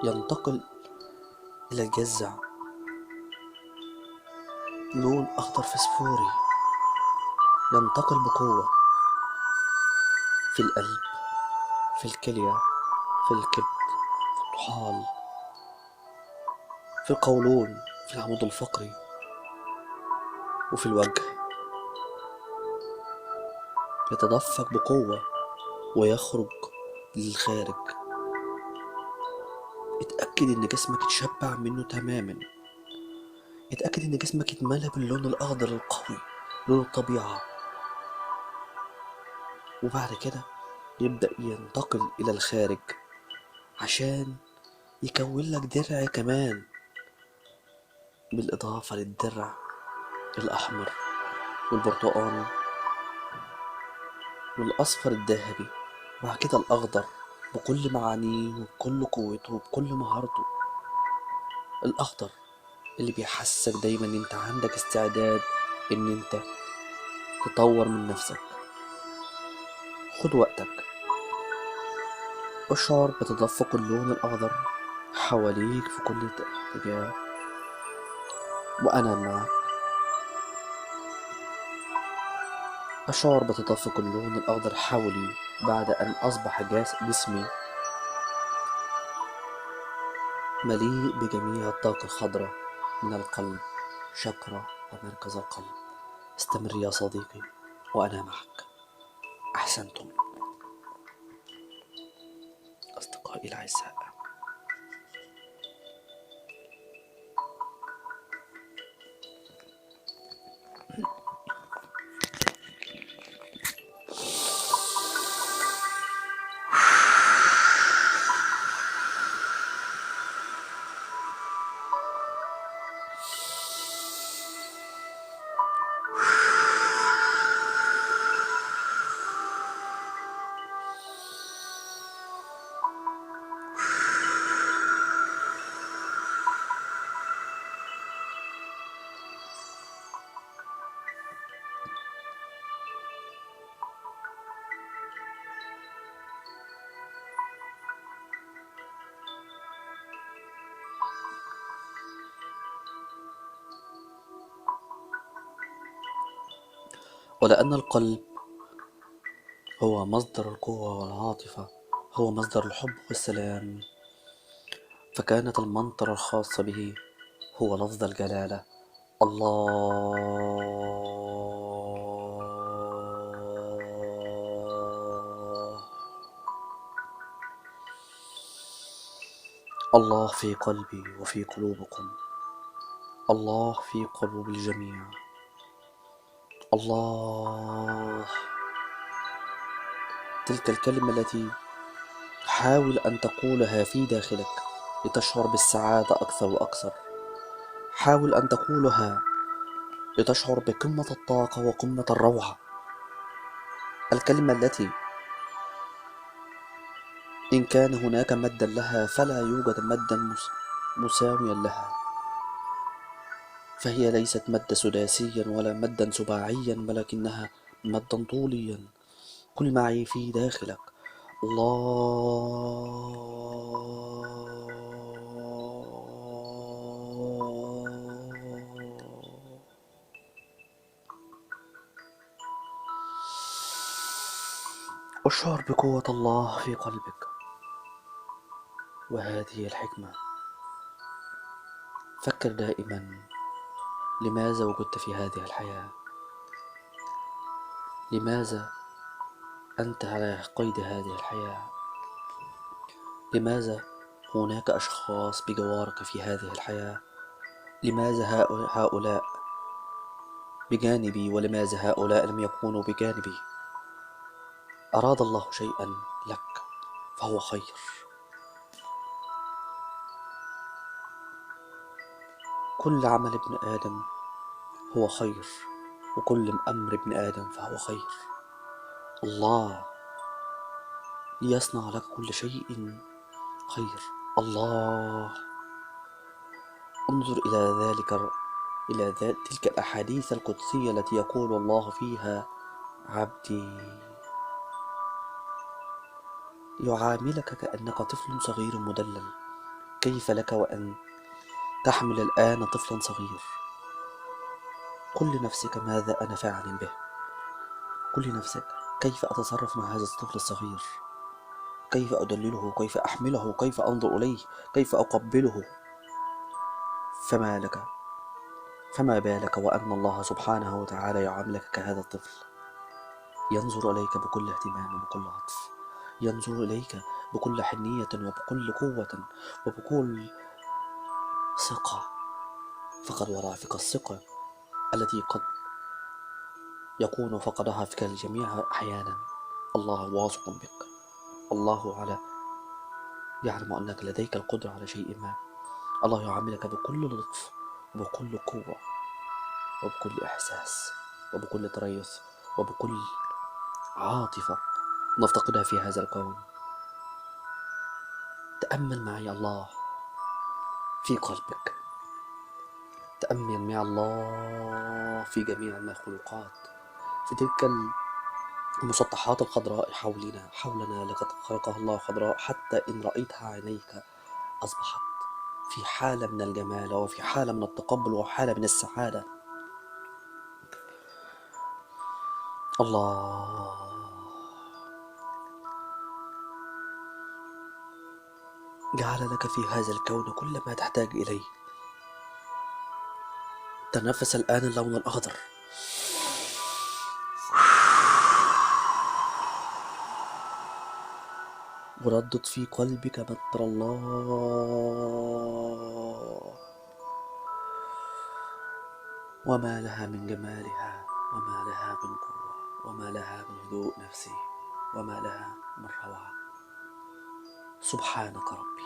ينتقل إلى الجذع. لون أخضر فسفوري ينتقل بقوة في القلب، في الكلية، في الكبد، في الطحال، في القولون، في العمود الفقري، وفي الوجه. يتدفق بقوة ويخرج للخارج. اتأكد إن جسمك اتشبع منه تماما. اتأكد إن جسمك اتملى باللون الأخضر القوي، لون الطبيعة. وبعد كده يبدأ ينتقل إلى الخارج عشان يكون لك درع كمان، بالإضافة للدرع الأحمر والبرتقاني والأصفر الذهبي، وبعد كده الأخضر بكل معانيه وبكل قوته وبكل مهارته. الأخضر اللي بيحسسك دايما إن انت عندك استعداد إن انت تطور من نفسك. خد وقتك، اشعر بتدفق اللون الأخضر حواليك في كل اتجاه، وأنا معك. أشعر بتدفق اللون الأخضر حولي بعد أن أصبح جسمي مليء بجميع الطاقة الخضراء من القلب، شكرا ومركز القلب. استمر يا صديقي وأنا معك. أحسنتم أصدقائي الأعزاء. ولأن القلب هو مصدر القوة والعاطفة، هو مصدر الحب والسلام، فكانت المنطرة الخاصة به هو لفظ الجلالة الله. الله في قلبي وفي قلوبكم، الله في قلوب الجميع. الله، تلك الكلمة التي حاول أن تقولها في داخلك لتشعر بالسعادة أكثر وأكثر. حاول أن تقولها لتشعر بقمة الطاقة وقمة الروعة. الكلمة التي إن كان هناك مدا لها فلا يوجد مدا مساويا لها، فهي ليست مدا سداسيا ولا مدا سباعيا، ولكنها مدا طوليا. قل معي في داخلك الله. اشعر بقوة الله في قلبك، وهذه الحكمة. فكر دائما، لماذا وجدت في هذه الحياة؟ لماذا أنت على قيد هذه الحياة؟ لماذا هناك أشخاص بجوارك في هذه الحياة؟ لماذا هؤلاء بجانبي ولماذا هؤلاء لم يكونوا بجانبي؟ أراد الله شيئا لك فهو خير. كل عمل ابن آدم هو خير، وكل أمر ابن آدم فهو خير. الله ليصنع لك كل شيء خير. الله، انظر إلى تلك الأحاديث القدسية التي يقول الله فيها: عبدي يعاملك كأنك طفل صغير مدلل، كيف لك وأن تحمل الآن طفلا صغير؟ قل لنفسك: ماذا أنا فاعل به؟ قل لنفسك: كيف أتصرف مع هذا الطفل الصغير؟ كيف أدلله؟ كيف أحمله؟ كيف أنظر إليه؟ كيف أقبله؟ فما بالك وأن الله سبحانه وتعالى يعاملك كهذا الطفل، ينظر إليك بكل اهتمام وبكل عطف، ينظر إليك بكل حنية وبكل قوة وبكل ثقة. فقد ورافق الثقة التي قد يكون فقدها فيك الجميع أحيانا. الله واثق بك، الله يعلم أنك لديك القدرة على شيء ما. الله يعاملك بكل لطف وبكل قوة وبكل إحساس وبكل تريث وبكل عاطفة نفتقدها في هذا الكون. تأمل معي الله في قلبك، تأمل مع الله في جميع المخلوقات، في تلك المسطحات الخضراء حولنا لقد خلقها الله خضراء، حتى إن رأيتها عينيك أصبحت في حالة من الجمال وفي حالة من التقبل وحالة من السعادة. الله جعل لك في هذا الكون كل ما تحتاج إليه. تنفس الآن اللون الأخضر، وردد في قلبك مطر الله، وما لها من جمالها، وما لها من قوة، وما لها من هدوء نفسي، وما لها من روعة. سبحانك ربي.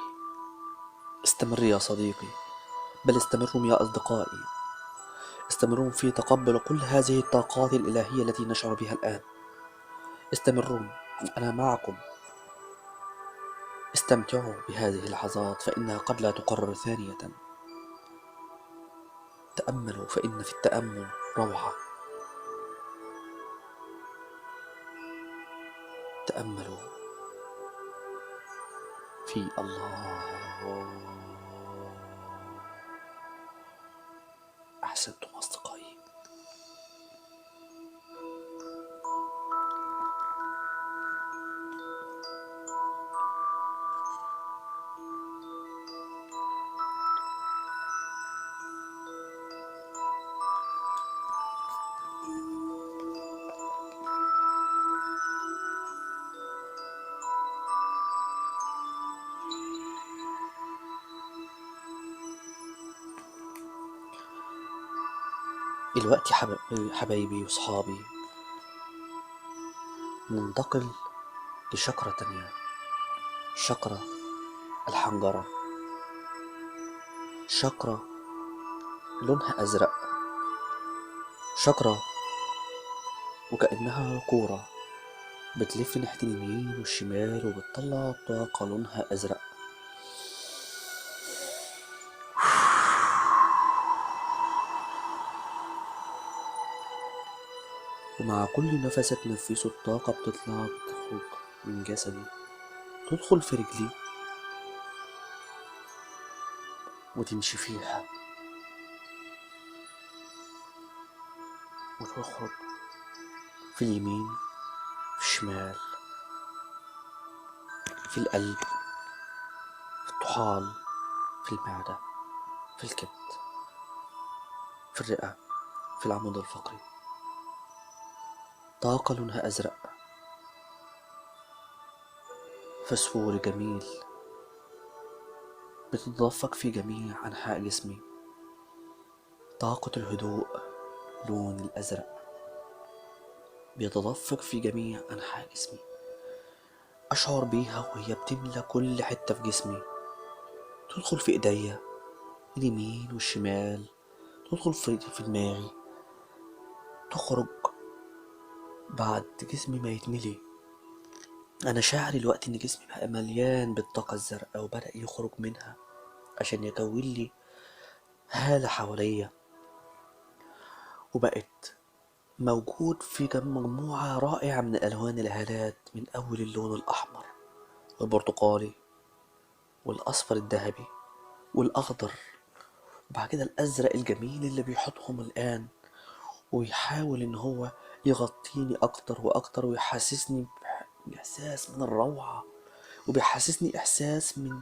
استمر يا صديقي، بل استمروا يا أصدقائي، استمروا في تقبل كل هذه الطاقات الإلهية التي نشعر بها الآن. استمروا، أنا معكم. استمتعوا بهذه اللحظات فإنها قد لا تقرر ثانية. تأملوا فإن في التأمل روعة. تأملوا في الله. أحسنتم أصدقائي. الوقت حبايبي وصحابي ننتقل لشقرة تانية، شقرة الحنجرة. شقرة لونها أزرق، شقرة وكأنها كورة بتلف ناحية اليمين والشمال وبتطلع طاقة لونها أزرق. ومع كل نفس اتنفسه الطاقة بتخرج من جسدي، تدخل في رجلي وتمشي فيها وتخرج في اليمين، في الشمال، في القلب، في الطحال، في المعدة، في الكبد، في الرئة، في العمود الفقري. طاقة لونها أزرق، فسفور جميل بتتدفق في جميع أنحاء جسمي. طاقة الهدوء لون الأزرق بيتدفق في جميع أنحاء جسمي. أشعر بيها وهي بتملى كل حتة في جسمي، تدخل في إيديا اليمين والشمال، تدخل في دماغي، تخرج بعد جسمي ما يتملي. أنا شاعر الوقت إن جسمي بقى مليان بالطاقة الزرقاء وبدأ يخرج منها عشان يكون لي هالة حواليا، وبقت موجود في مجموعة رائعة من ألوان الهالات، من أول اللون الأحمر والبرتقالي والأصفر الذهبي والأخضر، وبعد كده الأزرق الجميل اللي بيحطهم الآن ويحاول إن هو يغطيني أكتر وأكتر ويحسسني بإحساس من الروعة، وبيحسسني إحساس من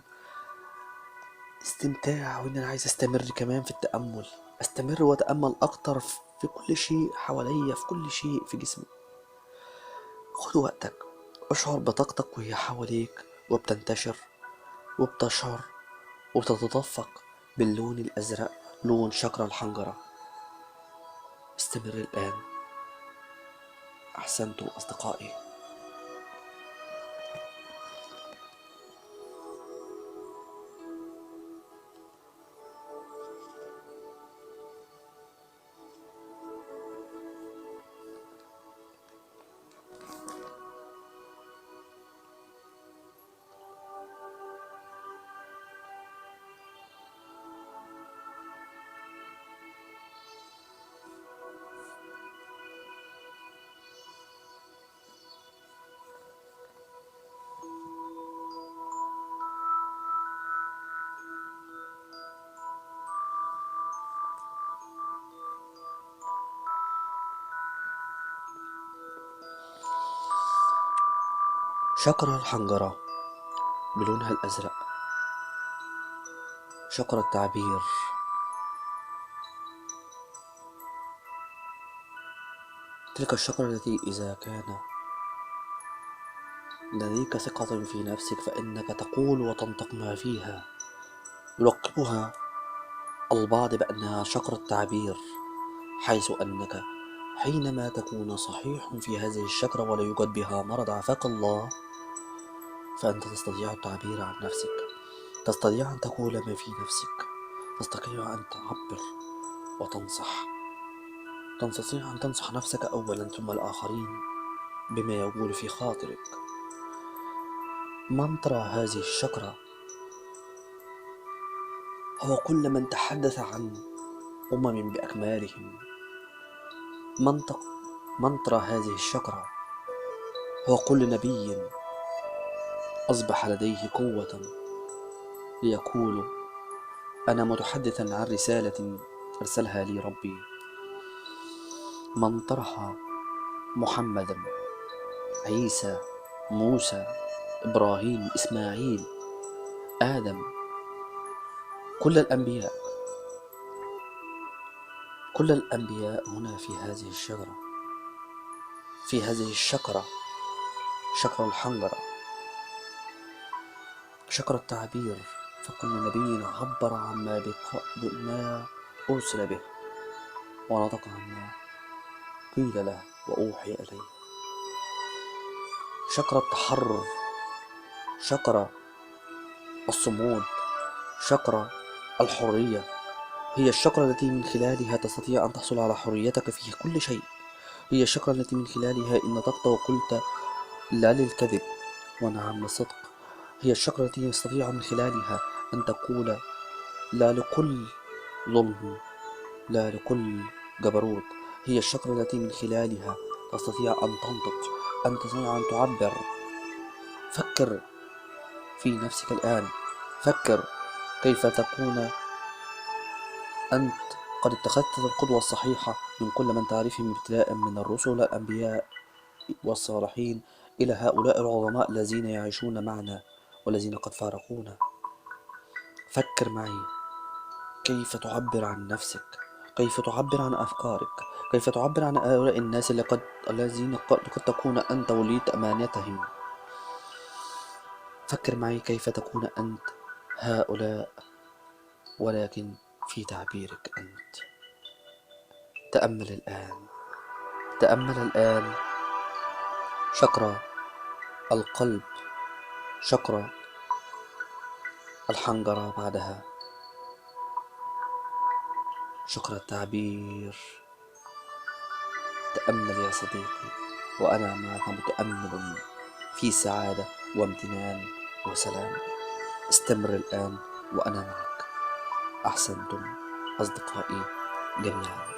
استمتاع، وإن أنا عايز أستمر كمان في التأمل، أستمر وأتأمل أكتر في كل شيء حواليا، في كل شيء في جسمي. خد وقتك، اشعر بطاقتك وهي حواليك وبتنتشر وبتشعر وتتدفق باللون الأزرق، لون شقرة الحنجرة. استمر الآن. أحسنتم أصدقائي. شقرة الحنجرة بلونها الأزرق، شقرة التعبير. تلك الشقرة التي إذا كان لديك ثقة في نفسك فإنك تقول وتنطق ما فيها. يلقبها البعض بأنها شقرة تعبير، حيث أنك حينما تكون صحيح في هذه الشقرة ولا يوجد بها مرض عافاك الله، فأنت تستطيع التعبير عن نفسك، تستطيع أن تقول ما في نفسك، تستطيع أن تعبر وتنصح، تستطيع أن تنصح نفسك أولا ثم الآخرين بما يقول في خاطرك. منطرة هذه الشقرة هو كل من تحدث عن بأكمالهم. منطرة هذه الشقرة هو كل نبي أصبح لديه قوة ليقول أنا متحدثا عن رسالة أرسلها لي ربي. من طرح محمدا، عيسى، موسى، إبراهيم، إسماعيل، آدم، كل الأنبياء، كل الأنبياء هنا في هذه الشجرة، في هذه الشقرة، شقرة الحنجرة، شقرة التعبير. فكل نبي عبر عما ما أرسل به. ونطق عما قيل له وأوحي إليه. شكر التحرر، شكر الصمود، شكر الحرية. هي الشكرة التي من خلالها تستطيع أن تحصل على حريتك في كل شيء. هي الشكرة التي من خلالها إن نطقت وقلت لا للكذب ونعم للصدق. هي الشكرة التي تستطيع من خلالها أن تقول لا لكل ظلم، لا لكل جبروت. هي الشكرة التي من خلالها تستطيع أن تنطق، أن تستطيع أن تعبر. فكر في نفسك الآن، فكر كيف تكون أنت قد اتخذت القدوة الصحيحة من كل من تعرفهم، ابتداء من الرسل الأنبياء والصالحين إلى هؤلاء العظماء الذين يعيشون معنا والذين قد فارقونا. فكر معي كيف تعبر عن نفسك، كيف تعبر عن أفكارك، كيف تعبر عن هؤلاء الناس الذين قد تكون أنت وليت أمانتهم. فكر معي كيف تكون أنت هؤلاء ولكن في تعبيرك أنت. تأمل الآن، تأمل الآن شكر القلب، شكر الحنجرة بعدها، شكر التعبير. تأمل يا صديقي، وأنا معك متأمل في سعادة وامتنان وسلام. استمر الآن وأنا معك. أحسنتم أصدقائي جميعا.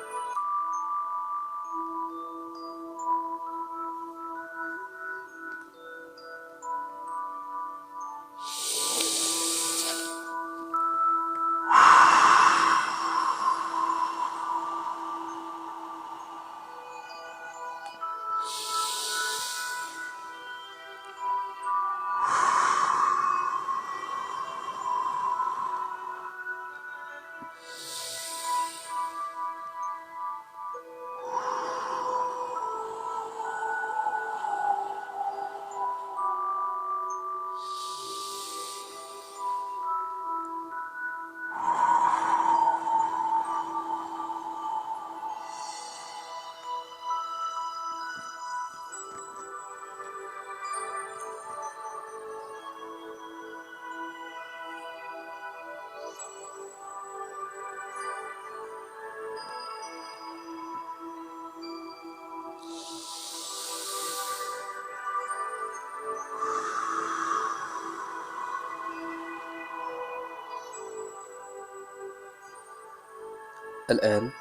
الآن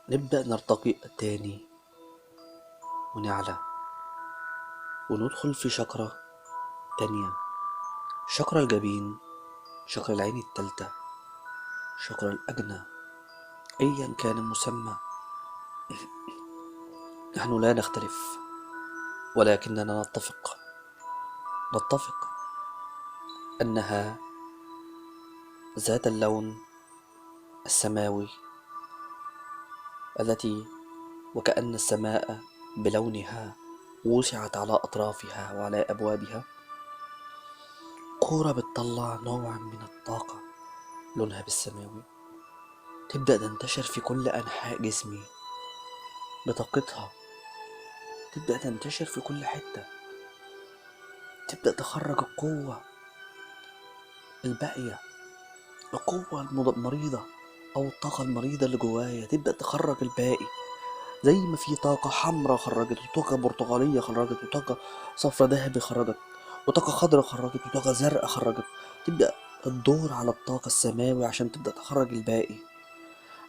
نبدأ نرتقي تاني ونعلى وندخل في شكرة تانية، شكر الجبين، شكر العين التالتة، شكر الأجنة، أيا كان المسمى. نحن لا نختلف، ولكننا نتفق أنها ذات اللون السماوي، التي وكأن السماء بلونها وسعت على أطرافها وعلى أبوابها. كورة بتطلع نوع من الطاقة لونها بالسماوي، تبدأ تنتشر في كل أنحاء جسمي بطاقتها، تبدأ تنتشر في كل حتة، تبدأ تخرج القوة الباقية، القوة المريضة أو الطاقة المريضة اللي جوايا، تبدأ تخرج الباقي. زي ما في طاقة حمراء خرجت، وطاقة برتقالية خرجت، وطاقة صفرا ذهبي خرجت، وطاقة خضراء خرجت، وطاقة زرقاء خرجت. تبدأ الدور على الطاقة السماوي عشان تبدأ تخرج الباقي،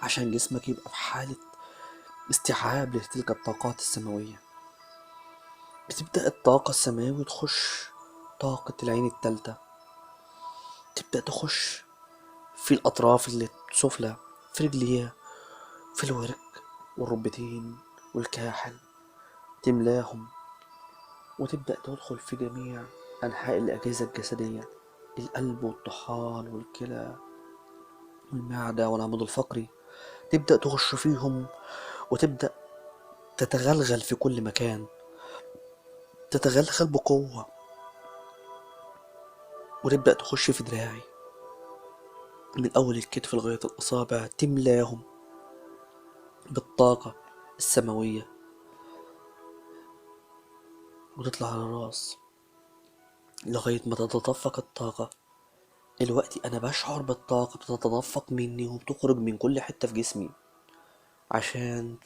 عشان جسمك يبقى في حالة استيعاب لتلك الطاقات السماوية. بتبدأ الطاقة السماوي تخش طاقة العين التالتة، تبدأ تخش في الأطراف اللي سفلى، في رجليها، في الورك والركبتين والكاحل، تملاهم وتبدأ تدخل في جميع أنحاء الأجهزة الجسدية، القلب والطحال والكلى والمعدة والعمود الفقري. تبدأ تخش فيهم وتبدأ تتغلغل في كل مكان، تتغلغل بقوة، وتبدأ تخش في دراعي، من أول الكتف لغاية الأصابع، تملاهم بالطاقة السماوية وتطلع على الراس لغاية ما تتدفق الطاقة. الوقت أنا بشعر بالطاقة بتتدفق مني وبتخرج من كل حتة في جسمي عشان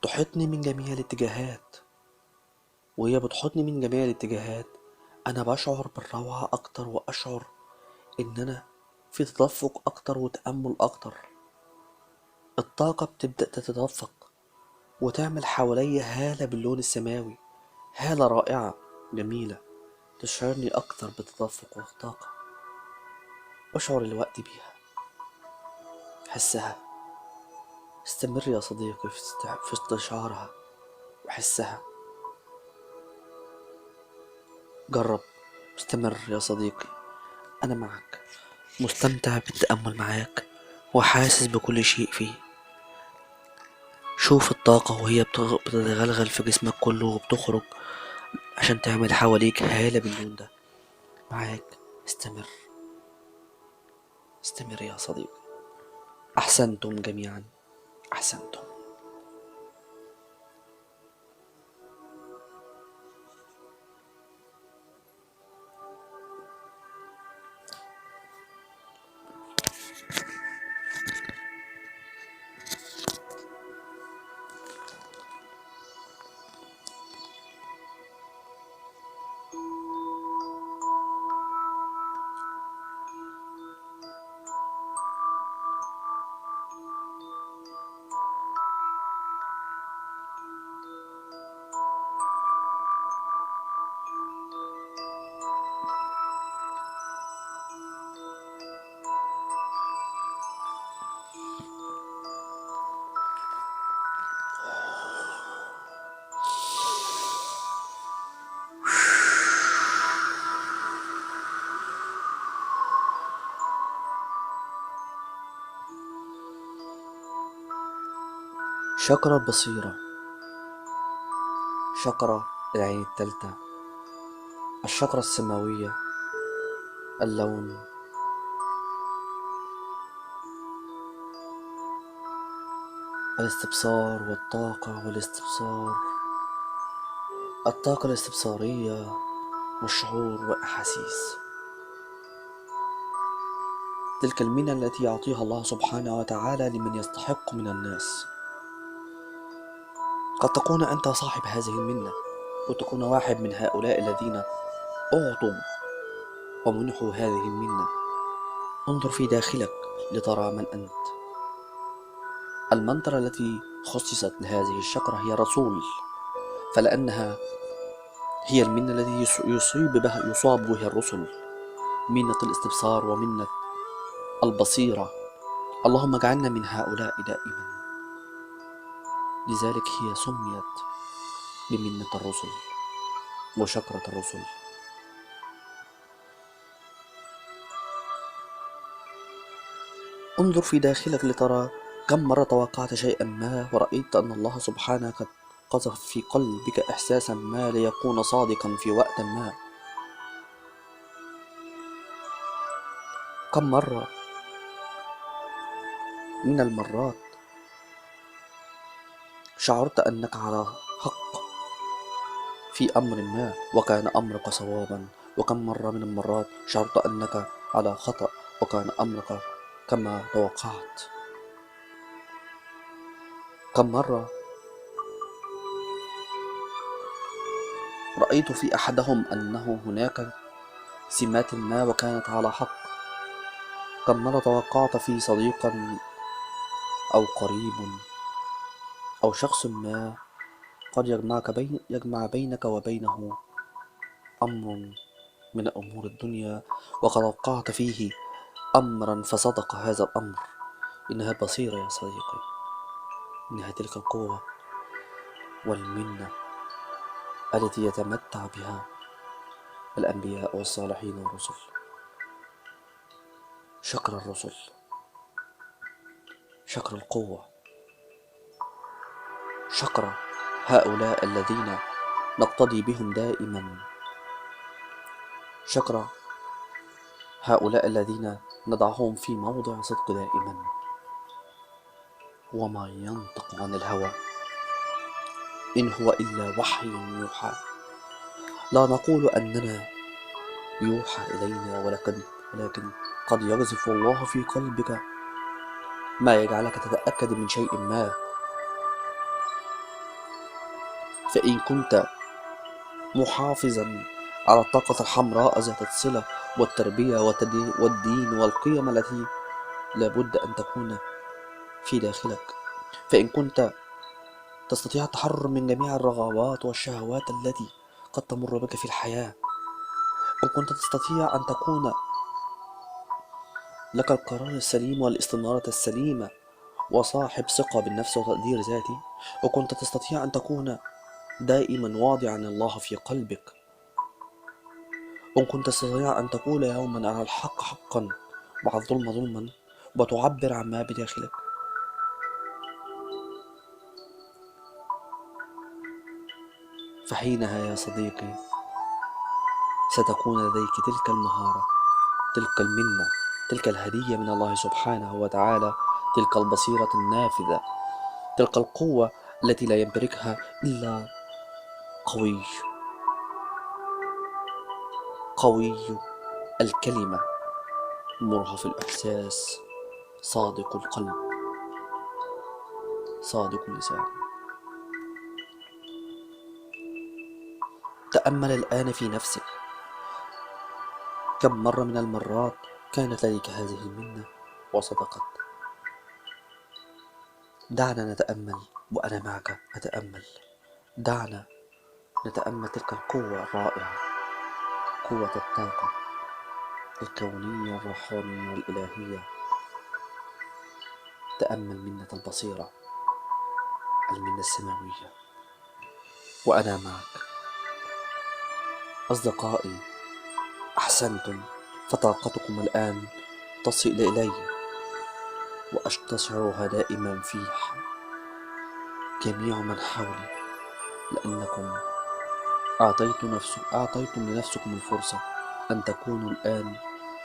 تحيطني من جميع الاتجاهات. وهي بتحيطني من جميع الاتجاهات أنا بشعر بالروعة أكتر، وأشعر إن أنا في تدفق أكتر وتأمل أكتر. الطاقة بتبدأ تتدفق وتعمل حواليا هالة باللون السماوي، هالة رائعة جميلة تشعرني أكتر بتدفق وطاقة. أشعر الوقت بيها، حسها. استمر يا صديقي في استشعارها وحسها. جرب، استمر يا صديقي، أنا معك، مستمتع بالتأمل معاك وحاسس بكل شيء فيه. شوف الطاقة وهي بتتغلغل في جسمك كله وبتخرج عشان تعمل حواليك هالة باللون ده. معاك، استمر، استمر يا صديقي. أحسنتم جميعا، أحسنتم. شكرا البصيرة، شكرا العين التالتة، الشكرة السماوية، اللون، الاستبصار والطاقة والاستبصار، الطاقة الاستبصارية والشعور والأحاسيس. تلك المنة التي يعطيها الله سبحانه وتعالى لمن يستحق من الناس. قد تكون أنت صاحب هذه المنة، وتكون واحد من هؤلاء الذين أعطوا ومنحوا هذه المنة. انظر في داخلك لترى من أنت. المنطرة التي خصصت لهذه الشكرة هي رسول، فلأنها هي المنة التي يصاب بها الرسل، منة الاستبصار ومنة البصيرة. اللهم اجعلنا من هؤلاء دائما. لذلك هي سميت بمنة الرسل وشكرة الرسل. انظر في داخلك لترى كم مرة توقعت شيئا ما ورأيت أن الله سبحانه قد قذف في قلبك إحساسا ما ليكون صادقا في وقت ما. كم مرة من المرات شعرت أنك على حق في أمر ما وكان أمرك صوابا، وكم مرة من المرات شعرت أنك على خطأ وكان أمرك كما توقعت. كم مرة رأيت في أحدهم أنه هناك سمات ما وكانت على حق. كم مرة توقعت في صديقا أو قريب أو شخص ما قد يجمع بينك وبينه أمر من أمور الدنيا، وقد وقعت فيه أمرا فصدق هذا الأمر. إنها البصيرة يا صديقي، إنها تلك القوة والمنة التي يتمتع بها الأنبياء والصالحين والرسل. شكر الرسل، شكر القوة، شكر هؤلاء الذين نقتدي بهم دائما، شكر هؤلاء الذين نضعهم في موضع صدق دائما. وما ينطق عن الهوى إن هو إلا وحي يوحى. لا نقول أننا يوحى إلينا، ولكن قد يقذف الله في قلبك ما يجعلك تتأكد من شيء ما. فإن كنت محافظا على الطاقة الحمراء ذات الصلة والتربية والدين والقيم التي لابد أن تكون في داخلك، فإن كنت تستطيع التحرر من جميع الرغبات والشهوات التي قد تمر بك في الحياة، إن كنت تستطيع أن تكون لك القرار السليم والاستمارة السليمة وصاحب ثقة بالنفس وتقدير ذاتي، وكنت تستطيع أن تكون دائما واضعا الله في قلبك، وإن كنت تستطيع أن تقول يوما على الحق حقا وعلى الظلم ظلما وتعبر عن ما بداخلك، فحينها يا صديقي ستكون لديك تلك المهارة، تلك المنة، تلك الهدية من الله سبحانه وتعالى، تلك البصيرة النافذة، تلك القوة التي لا يمتلكها إلا قوي، قوي الكلمة، مرهف الإحساس، صادق القلب، صادق اللسان. تأمل الآن في نفسك، كم مرة من المرات كانت لديك هذه المنة وصدقت؟ دعنا نتأمل وأنا معك أتأمل. دعنا نتأمل تلك القوة الرائعة، قوة الطاقة الكونية الروحانية والإلهية. تأمل منة البصيرة، المنة السماوية، وأنا معك. أصدقائي أحسنتم، فطاقتكم الآن تصل إلي وأستشعرها دائما في جميع من حولي، لأنكم أعطيتم لنفسكم الفرصة أن تكونوا الآن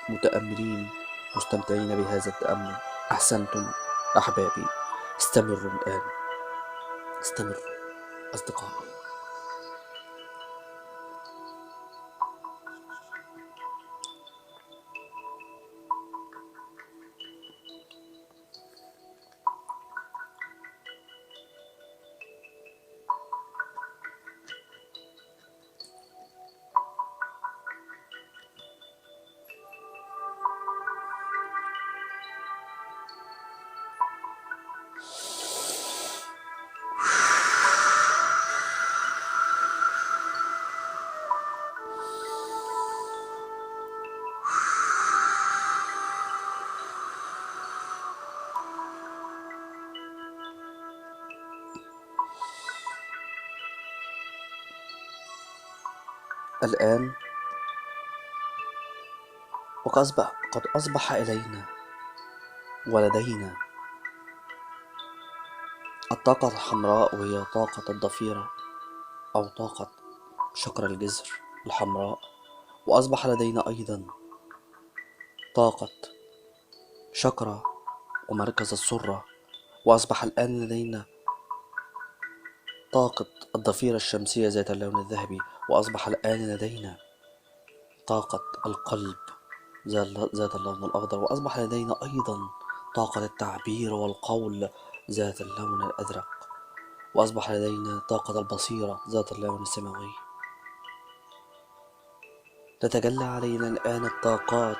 متأملين مستمتعين بهذا التأمل. أحسنتم أحبابي، استمروا الآن، استمروا أصدقائي. الآن قد أصبح إلينا ولدينا الطاقة الحمراء، وهي طاقة الضفيرة أو طاقة شكر الجذر الحمراء، وأصبح لدينا أيضا طاقة شكرا ومركز السرة، وأصبح الآن لدينا طاقة الضفيرة الشمسية ذات اللون الذهبي، وأصبح الآن لدينا طاقة القلب ذات اللون الأخضر، وأصبح لدينا أيضا طاقة التعبير والقول ذات اللون الأزرق، وأصبح لدينا طاقة البصيرة ذات اللون السماوي. تتجلى علينا الآن الطاقات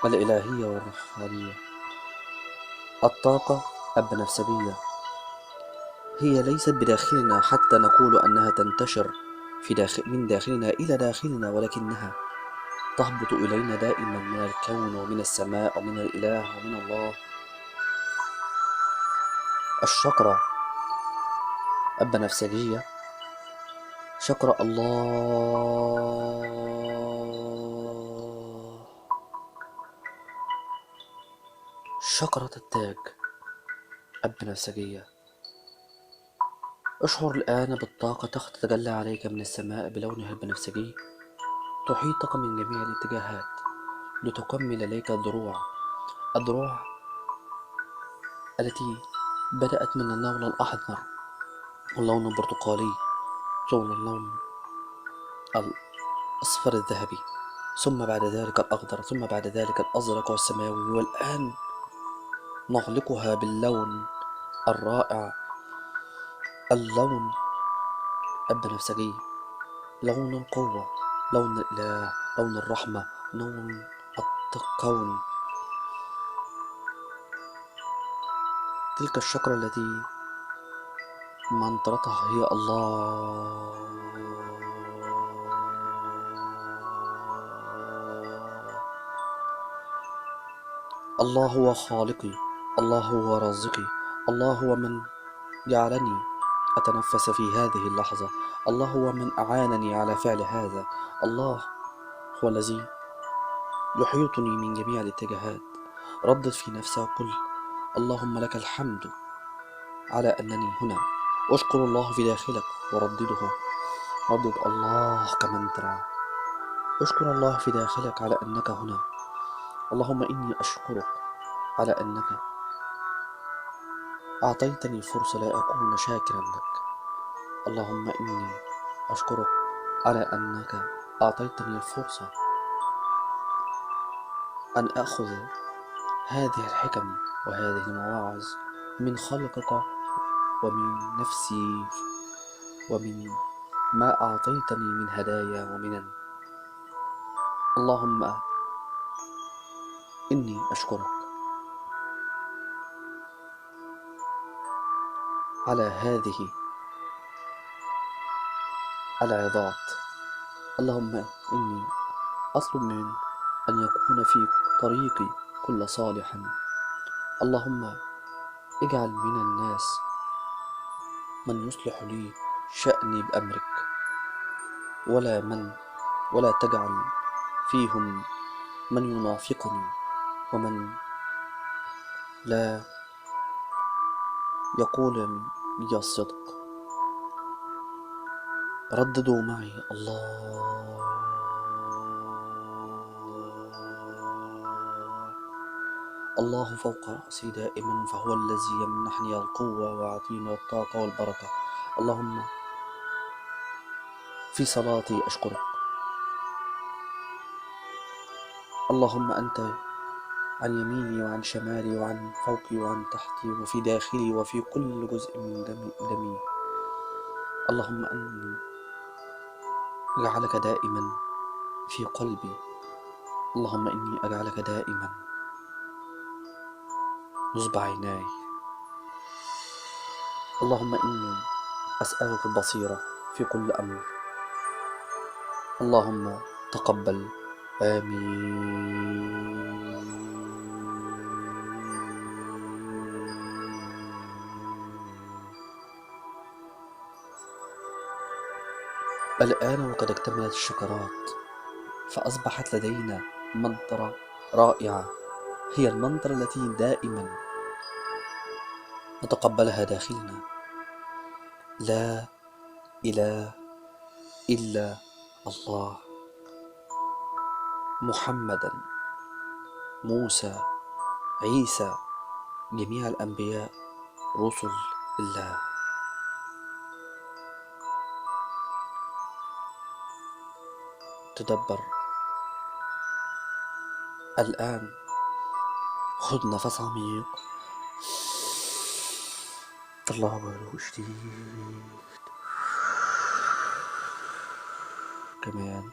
الإلهية والروحانية. الطاقة البنفسجية هي ليست بداخلنا حتى نقول أنها تنتشر من داخلنا إلى داخلنا، ولكنها تهبط إلينا دائما من الكون ومن السماء ومن الإله ومن الله. الشكرة البنفسجية شكر الله، شكرة التاج البنفسجية. اشعر الآن بالطاقة تتجلى عليك من السماء بلونها البنفسجي، تحيطك من جميع الاتجاهات، لتكمل لك الدروع التي بدأت من اللون الأحمر واللون البرتقالي ثم اللون الأصفر الذهبي، ثم بعد ذلك الأخضر، ثم بعد ذلك الأزرق والسماوي، والآن نغلقها باللون الرائع، اللون البنفسجي، لون القوة، لون الإله، لون الرحمة، لون الكون. تلك الشجرة التي منطرتها هي الله. الله هو خالقي، الله هو رازقي، الله هو من جعلني أتنفس في هذه اللحظة، الله هو من أعانني على فعل هذا، الله هو الذي يحيطني من جميع الاتجاهات. ردد في نفسك وقل: اللهم لك الحمد على أنني هنا. أشكر الله في داخلك وردده، ردد الله كمنترا. أشكر الله في داخلك على أنك هنا. اللهم إني أشكرك على أنك أعطيتني فرصة لا أكون شاكرا لك. اللهم إني أشكرك على أنك أعطيتني الفرصة أن أخذ هذه الحكم وهذه المواعظ من خلقك ومن نفسي ومن ما أعطيتني من هدايا ومنن. اللهم إني أشكرك على هذه العظات. اللهم إني أطلب من أن يكون في طريقي كل صالحا. اللهم اجعل من الناس من يصلح لي شأني بأمرك، ولا تجعل فيهم من ينافقني ومن لا يقول لي الصدق. رددوا معي: الله فوق رأسي دائما، فهو الذي يمنحني القوة ويعطيني الطاقة والبركة. اللهم في صلاتي أشكرك. اللهم أنت عن يميني وعن شمالي وعن فوقي وعن تحتي وفي داخلي وفي كل جزء من دمي. اللهم أني أجعلك دائما في قلبي. اللهم إني أجعلك دائما نصب عيناي. اللهم إني أسألك البصيرة في كل أمر. اللهم تقبل. آمين. الآن وقد اكتملت الشكرات، فأصبحت لدينا منطرة رائعة، هي المنطرة التي دائما نتقبلها داخلنا: لا إله إلا الله، محمدا، موسى، عيسى، جميع الأنبياء رسل الله. تدبر الآن، خذ نفس عميق، طلع بروق شديد، كمان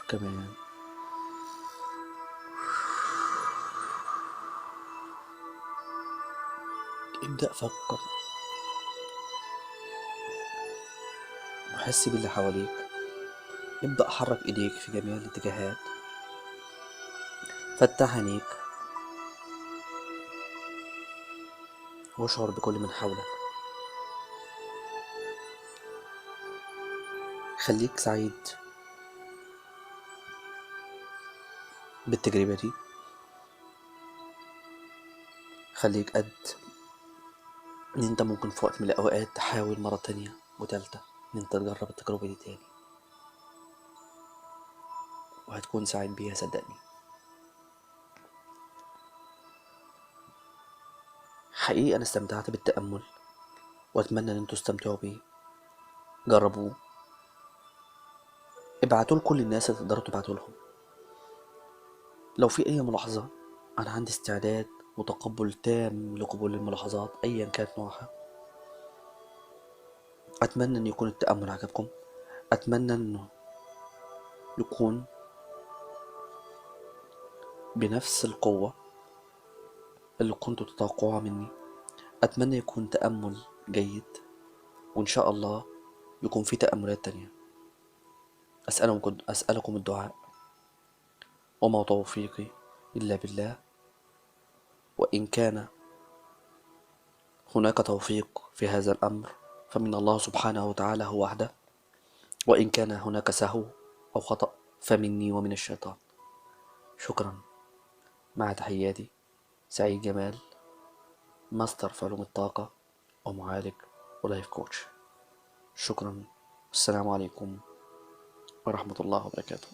كمان ابدأ فكر وحس باللي حواليك. ابدأ حرك ايديك في جميع الاتجاهات، فتح عينيك واشعر بكل من حولك. خليك سعيد بالتجربة دي، خليك قد ان انت ممكن في وقت من الاوقات تحاول مرة تانية وتالتة إن أنت تجرب التجربة دي تاني، وهتكون سعيد بيها صدقني. حقيقي أنا استمتعت بالتأمل، وأتمنى إن انتوا تستمتعوا بيه. جربوه، ابعتوا لكل الناس اللي تقدروا تبعتوا لهم. لو في أي ملاحظة، أنا عندي استعداد وتقبل تام لقبول الملاحظات أيا كانت نوعها. أتمنى أن يكون التأمل عجبكم، أتمنى أنه يكون بنفس القوة اللي كنتوا تتوقعوها مني. أتمنى يكون تأمل جيد، وإن شاء الله يكون في تأملات تانية. أسألكم الدعاء، وما توفيقي إلا بالله. وإن كان هناك توفيق في هذا الأمر فمن الله سبحانه وتعالى هو وحده، وإن كان هناك سهو أو خطأ فمني ومن الشيطان. شكرا. مع تحياتي، سعيد جمال، ماستر في علوم الطاقة ومعالج ولايف كوتش. شكرا. السلام عليكم ورحمة الله وبركاته.